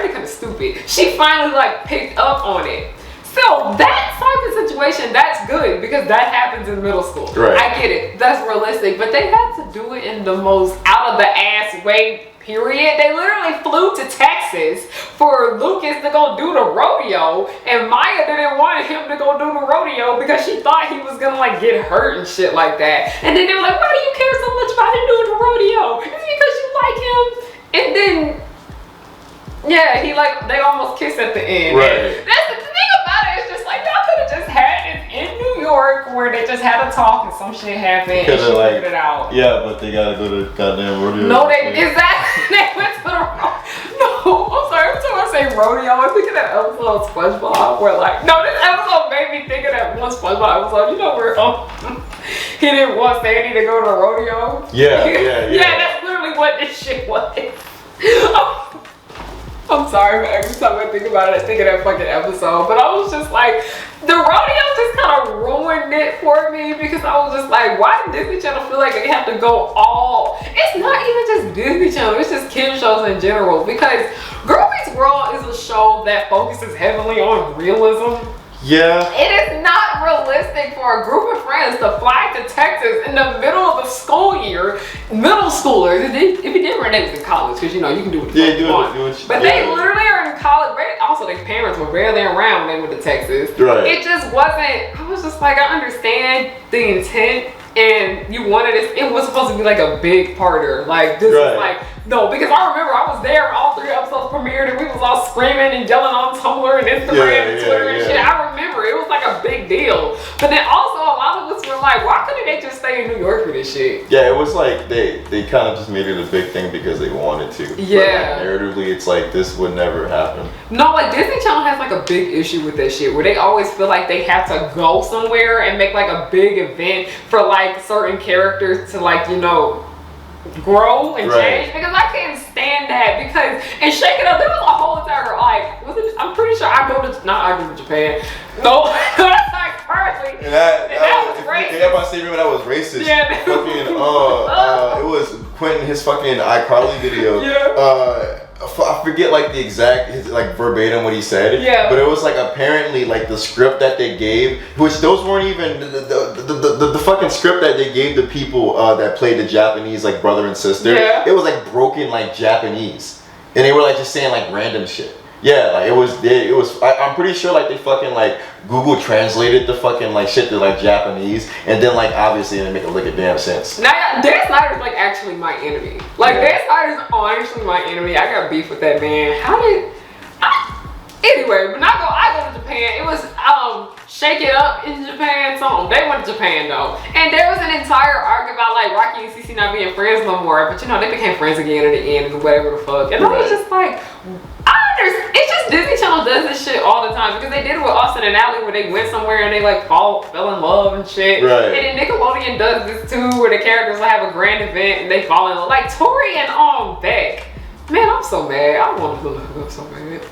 kind of stupid. She finally like picked up on it. So that type of situation, that's good because that happens in middle school. Right. I get it, that's realistic, but they had to do it in the most out of the ass way, period. They literally flew to Texas for Lucas to go do the rodeo, and Maya didn't want him to go do the rodeo because she thought he was gonna like get hurt and shit like that. And then they were like, why do you care so much about him doing the rodeo? It's because you like him. And then, yeah, they almost kiss at the end. Right. And that's the thing about it. It's just like, y'all could have just had it in New York where they just had a talk and some shit happened and she figured it out. Yeah, but they gotta go to goddamn rodeo. No, they went to the no, I'm sorry, every time I say rodeo, I think of that episode of SpongeBob where like, no, this episode made me think of that one SpongeBob episode, you know where he didn't want Sandy to go to the rodeo? Yeah. Yeah, that's literally what this shit was. I'm sorry, but every time I think about it, I think of that fucking episode. But I was just like, the rodeo just kind of ruined it for me because I was just like, why did Disney Channel feel like they have to go all? It's not even just Disney Channel, it's just kid shows in general. Because Girl Meets World is a show that focuses heavily on realism. Yeah. It is not realistic for a group of friends to fly to Texas in the middle of the school year, middle schoolers. If you did when they was in college, because you know you can do what you want. But they literally are in college. Also, their parents were barely around when they went to Texas. Right. It just wasn't. I was just like, I understand the intent. And you wanted it was supposed to be like a big parter. Like this is like, no, because I remember I was there when all 3 episodes premiered and we was all screaming and yelling on Tumblr and Instagram and Twitter and shit. I remember it was like a big deal. But then also a lot of us were like, why couldn't they just stay in New York for this shit? Yeah, it was like they kind of just made it a big thing because they wanted to. Yeah. But like, narratively, it's like this would never happen. No, like Disney Channel has like a big issue with that shit where they always feel like they have to go somewhere and make like a big event for like certain characters to like, you know, grow and change, because I can't stand that. Because and Shake It Up, there was a whole entire like, I'm pretty sure I go to Japan. No, that's not currently. That was racist. Everybody say that was racist. Yeah. Fucking it was Quentin, his fucking iCarly video. Yeah. I forget like the exact like verbatim what he said. Yeah. But it was like apparently like the script that they gave, which those weren't even the fucking script that they gave the people that played the Japanese like brother and sister. Yeah. It was like broken like Japanese, and they were like just saying like random shit. Yeah, like it was. I'm pretty sure like they fucking like Google translated the fucking like shit to like Japanese, and then like obviously it didn't make a lick of damn sense. Now Dan Snyder's like actually my enemy. Like Dan Snyder's honestly my enemy. I got beef with that man. Anyway, but I go to Japan. It was Shake It Up in Japan song. They went to Japan though, and there was an entire arc about like Rocky and Cece not being friends no more. But you know they became friends again in the end and whatever the fuck. And I was just like, it's just Disney Channel does this shit all the time because they did it with Austin and Ally where they went somewhere and they like fell in love and shit. Right. And then Nickelodeon does this too where the characters will have a grand event and they fall in love. Like Tori and Beck. Man, I'm so mad. I wanted to look up so bad. You know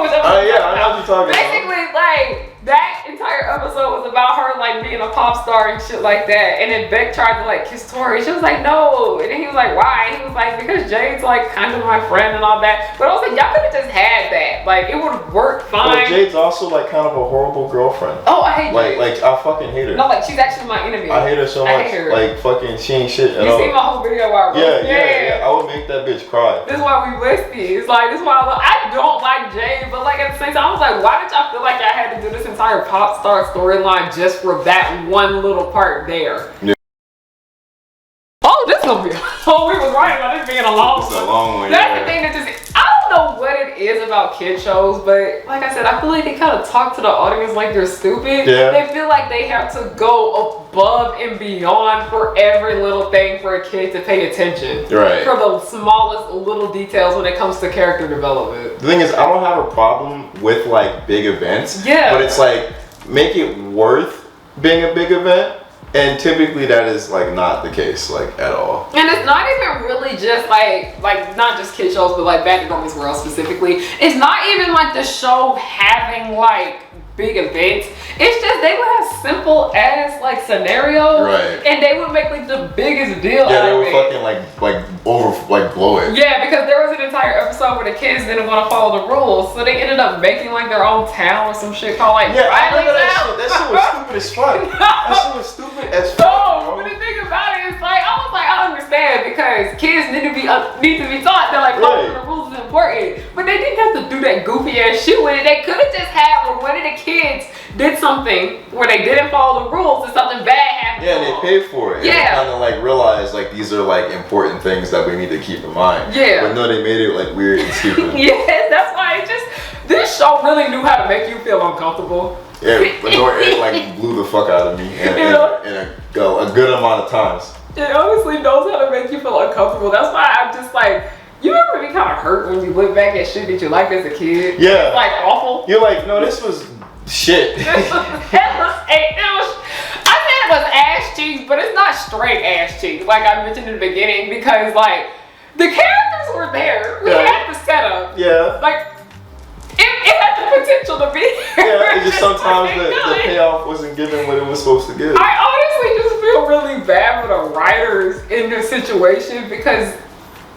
what I'm yeah, I know what you're talking Basically, like that entire entire episode was about her like being a pop star and shit like that. And then Beck tried to like kiss Tori. She was like, no. And then he was like, why? And he was like, because Jade's like kind of my friend and all that. But I was like, y'all could have just had that. Like it would have worked fine. Well, Jade's also like kind of a horrible girlfriend. Oh, I hate Jade. Like I fucking hate her. No, like she's actually my enemy. I hate her so much. I hate her. Like fucking she ain't shit at you all. see my whole video where I wrote, yeah. I would make that bitch cry. This is why we besties. Like this is why I don't like Jade, but like at the same time I was like, why did y'all feel like y'all had to do this entire pop star storyline just for that one little part there? Yeah. Oh, this gonna be oh, we was right about this being a long one. It's a long one. That's the thing that just I don't know what it is about kid shows, but like I said, I feel like they kind of talk to the audience like they're stupid. Yeah. They feel like they have to go above and beyond for every little thing for a kid to pay attention. Right. For the smallest little details when it comes to character development. The thing is, I don't have a problem with like big events. Yeah. But it's like make it worth being a big event. And typically that is like not the case, like at all. And it's not even really just like not just kid shows, but like Back to Girl's World specifically. It's not even like the show having like big events. It's just they would have simple ass like scenarios, right? And they would make like the biggest deal. Yeah, out they of would it. fucking blow it. Yeah, because there was an entire episode where the kids didn't want to follow the rules, so they ended up making like their own town or some shit called like I remember Riley that Town. shit. That shit was stupid as fuck. That shit was stupid as fuck. No, but the thing about it is like I was like I understand because kids need to be taught that like following the rules is important, but they didn't have to do that goofy ass shit with it. They could have just had where one of the kids did something where they didn't follow the rules and something bad happened. Yeah, and they paid for it. Yeah. And kind of like realized like these are like important things that we need to keep in mind. Yeah. But no, they made it like weird and stupid. Yes, that's why it just this show really knew how to make you feel uncomfortable. Yeah, but no, it like blew the fuck out of me in a good amount of times. It honestly knows how to make you feel uncomfortable. That's why I'm just like, you ever be kind of hurt when you look back at shit that you liked as a kid? Yeah. It's like awful. You're like, no, this was shit. I said it was ass cheeks, but it's not straight ass cheeks, like I mentioned in the beginning, because like the characters were there. We had the setup. Yeah. Like it had the potential to be there. Yeah, it's just sometimes the payoff wasn't given what it was supposed to give. I honestly just feel really bad for the writers in this situation because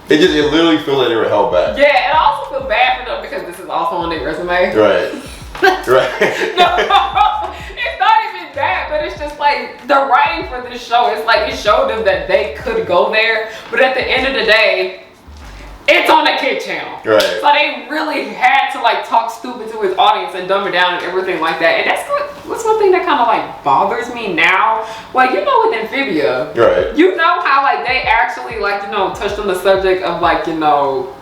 it literally feels like they were held back. yeah, and I also feel bad for them because this is also on their resume. Right. Right. No, it's not even that, but it's just like the writing for this show, it's like it showed them that they could go there, but at the end of the day, it's on a kid channel. Right. So they really had to like talk stupid to his audience and dumb it down and everything like that. And that's one thing that kind of like bothers me now. Like, you know, with Amphibia, right? You know how like they actually like, you know, touched on the subject of like, you know,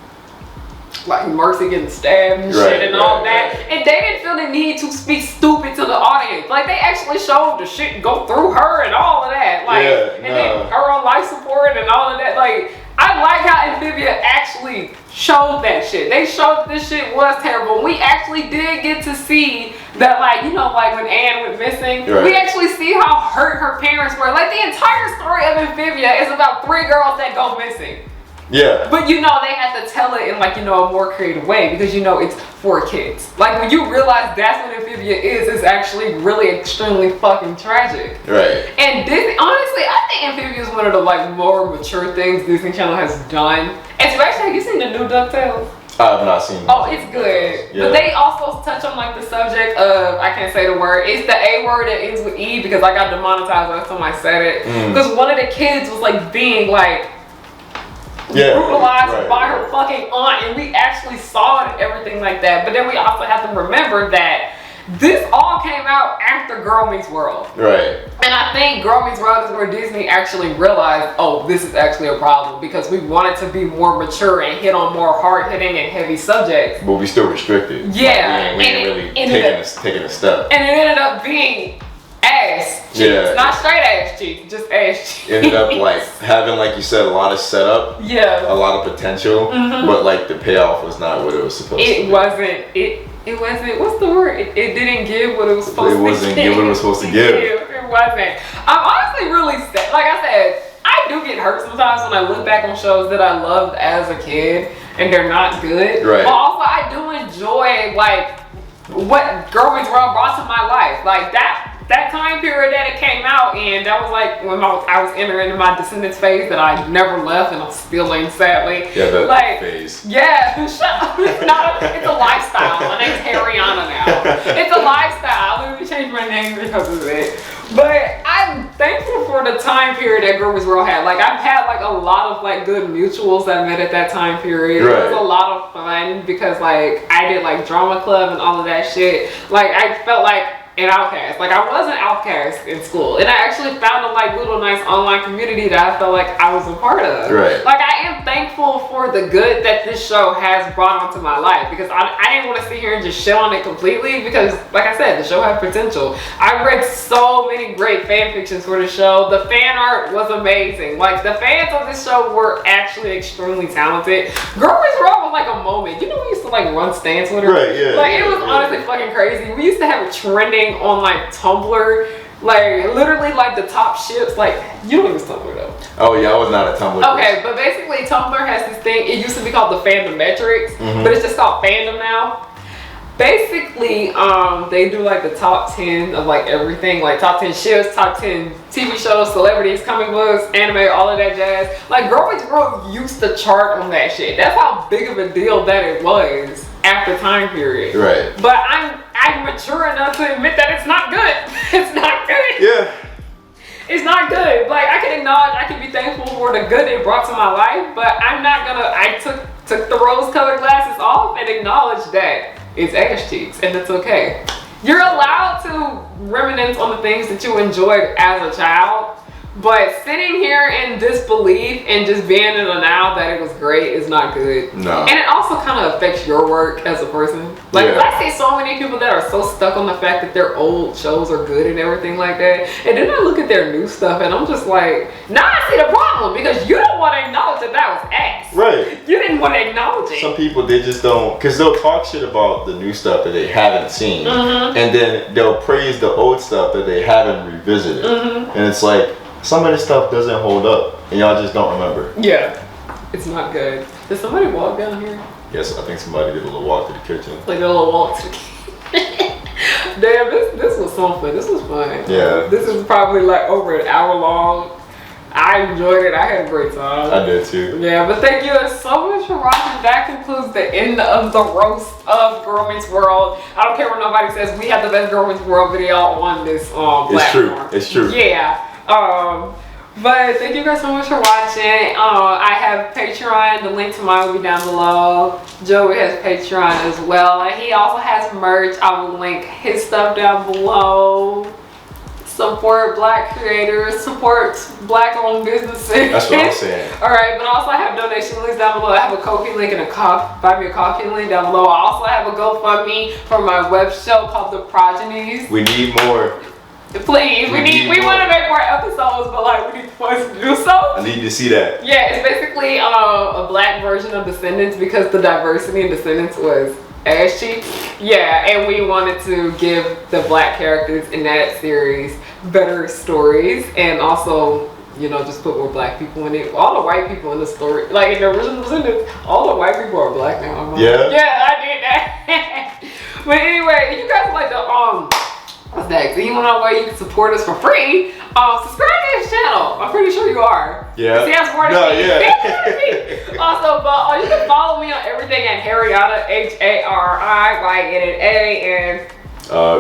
like Mercy getting stabbed and shit and all that. And they didn't feel the need to speak stupid to the audience. Like they actually showed the shit go through her and all of that. Like then her on life support and all of that. Like I like how Amphibia actually showed that shit. They showed that this shit was terrible. We actually did get to see that, like, you know, like when Anne went missing, we actually see how hurt her parents were. Like the entire story of Amphibia is about 3 girls that go missing. Yeah. But you know, they had to tell it in like, you know, a more creative way because you know it's for kids. Like when you realize that's what Amphibia is, it's actually really extremely fucking tragic. Right. And Disney, honestly, I think Amphibia is one of the like more mature things Disney Channel has done. Especially, have you seen the new DuckTales? I have not seen it. Oh, it's good. Yeah. But they also touch on like the subject of, I can't say the word, it's the A word that ends with E because I got demonetized last time I said it. Because one of the kids was like being like, brutalized by her fucking aunt, and we actually saw it and everything like that. But then we also have to remember that this all came out after Girl Meets World. Right. And I think Girl Meets World is where Disney actually realized, oh, this is actually a problem because we wanted to be more mature and hit on more hard-hitting and heavy subjects. But we still restricted. Yeah. Like, we ain't really taking a step. And it ended up being ass cheeks. Yeah. Not straight ass cheeks, just ass cheeks. Ended up like having, like you said, a lot of setup. Yeah. A lot of potential. But like the payoff was not what it was supposed to be. It wasn't, what's the word? It didn't give what it was supposed to give. It wasn't give what it was supposed to give. It wasn't. I'm honestly really sad. Like I said, I do get hurt sometimes when I look back on shows that I loved as a kid and they're not good. Right. But also I do enjoy like what Girl Meets World brought to my life. Like that time period that it came out, and that was like when I was entering into my Descendants phase that I never left, and I'm still in, sadly. Yeah, that like, phase. Yeah, shut up. It's a lifestyle. My name's Harriyanna now. It's a lifestyle. I literally changed my name because of it. But I'm thankful for the time period that Girl Meets World had. Like, I've had like a lot of like good mutuals that I met at that time period. Right. It was a lot of fun because like I did like drama club and all of that shit. Like, I felt like an outcast. Like, I was an outcast in school, and I actually found a like little nice online community that I felt like I was a part of. Right. Like, I am thankful for the good that this show has brought onto my life, because I didn't want to sit here and just shit on it completely, because like I said, the show had potential. I read so many great fan fictions for the show. The fan art was amazing. Like, the fans of this show were actually extremely talented. Girl Meets World was like a moment. You know, we used to like run stands with her. Right, yeah. Like, it was honestly fucking crazy. We used to have it trending on like Tumblr, like literally like the top ships. Like, you don't use Tumblr though. Oh yeah, I was not a Tumblr. Okay, but basically Tumblr has this thing. It used to be called the Fandom Metrics, but it's just called Fandom now. Basically, they do like the top 10 of like everything, like top 10 ships, top 10 TV shows, celebrities, comic books, anime, all of that jazz. Like, Girl Meets World used to chart on that shit. That's how big of a deal that it was after time period. Right. But I'm mature enough to admit that it's not good. It's not good. Yeah. It's not good. Like, I can acknowledge, I can be thankful for the good it brought to my life, but I'm not gonna, I took the rose-colored glasses off and acknowledged that it's ass cheeks, and it's okay. You're allowed to reminisce on the things that you enjoyed as a child, but sitting here in disbelief and just being in the now that it was great is not good. No. And it also kind of affects your work as a person. Like, Yeah. I see so many people that are so stuck on the fact that their old shows are good and everything like that, and then I look at their new stuff and I'm just like, now I see the problem, because you don't want to acknowledge that that was ass. Right. You didn't want to acknowledge it. Some people, they just don't, because they'll talk shit about the new stuff that they haven't seen, and then they'll praise the old stuff that they haven't revisited, and it's like, some of this stuff doesn't hold up, and y'all just don't remember. Yeah, it's not good. Did somebody walk down here? Yes, I think somebody did a little walk to the kitchen. Like a little walk to the kitchen. Damn, this was something. This was fun. Yeah. This is probably like over an hour long. I enjoyed it. I had a great time. I did too. Yeah, but thank you so much for watching. That concludes the end of the roast of Girl Meets World. I don't care what nobody says. We have the best Girl Meets World video on this platform. It's true. It's true. Yeah. But thank you guys so much for watching. I have Patreon. The link to mine will be down below. Joey has Patreon as well, and he also has merch. I will link his stuff down below. Support black creators, support black owned businesses. That's what I'm saying. Alright, but I also have donation links down below. I have a Ko-fi link and a Buy Me a Coffee link down below. I also have a GoFundMe for my web show called The Progenies. We need more. Please, we want to make more episodes, but like, we need funds to do so. I need to see that. Yeah, it's basically a black version of Descendants, because the diversity in Descendants was ass cheeks. Yeah, and we wanted to give the black characters in that series better stories, and also, you know, just put more black people in it. All the white people in the story, like in the original Descendants, all the white people are black now. Yeah? Yeah, I did that. But anyway, if you guys like the what's next? You want to know where you can support us for free? Subscribe to this channel. I'm pretty sure you are. Yeah. See, I'm smarter than me. Also, but you can follow me on everything at Harriyanna, HARRIYNNA, and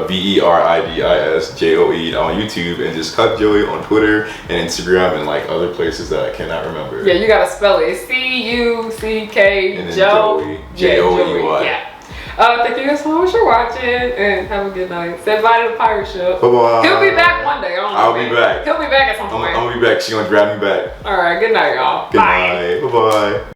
VERIDIS JOE on YouTube, and just Cuck Joey on Twitter and Instagram and like other places that I cannot remember. Yeah, you gotta spell it. It's C-U-C-K and then Joey. Joey. Yeah. Thank you guys so much for watching, and have a good night. Say bye to the pirate ship. Bye-bye. He'll be back one day. I'll be back. He'll be back at some point. I'm gonna be back. She's gonna grab me back. All right. Good night, y'all. Good Bye. night. Bye-bye.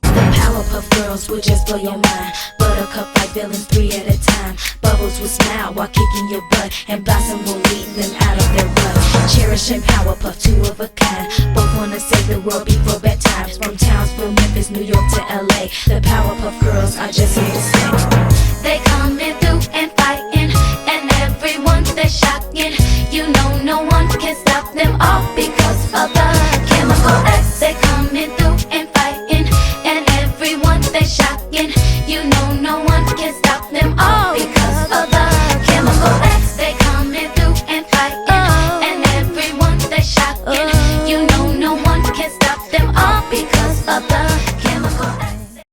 Powerpuff Girls will just blow your mind. Buttercup like villains 3 at a time. Bubbles will smile while kicking your butt, and Blossom will lead them out of their ruts. Cherish and Powerpuff, 2 of a kind. Both wanna save the world before bedtime. From Townsville, Memphis, Memphis, New York to LA. The Powerpuff Girls are just here to stay. They coming through and fighting, and everyone they're shocking. You know no one can stop them all because of the chemical X. They coming through and fighting, and everyone they're shocking. You know no one can stop them all because of the chemical X. They coming through and fighting, and everyone they're shocking. You know no one can stop them all because of the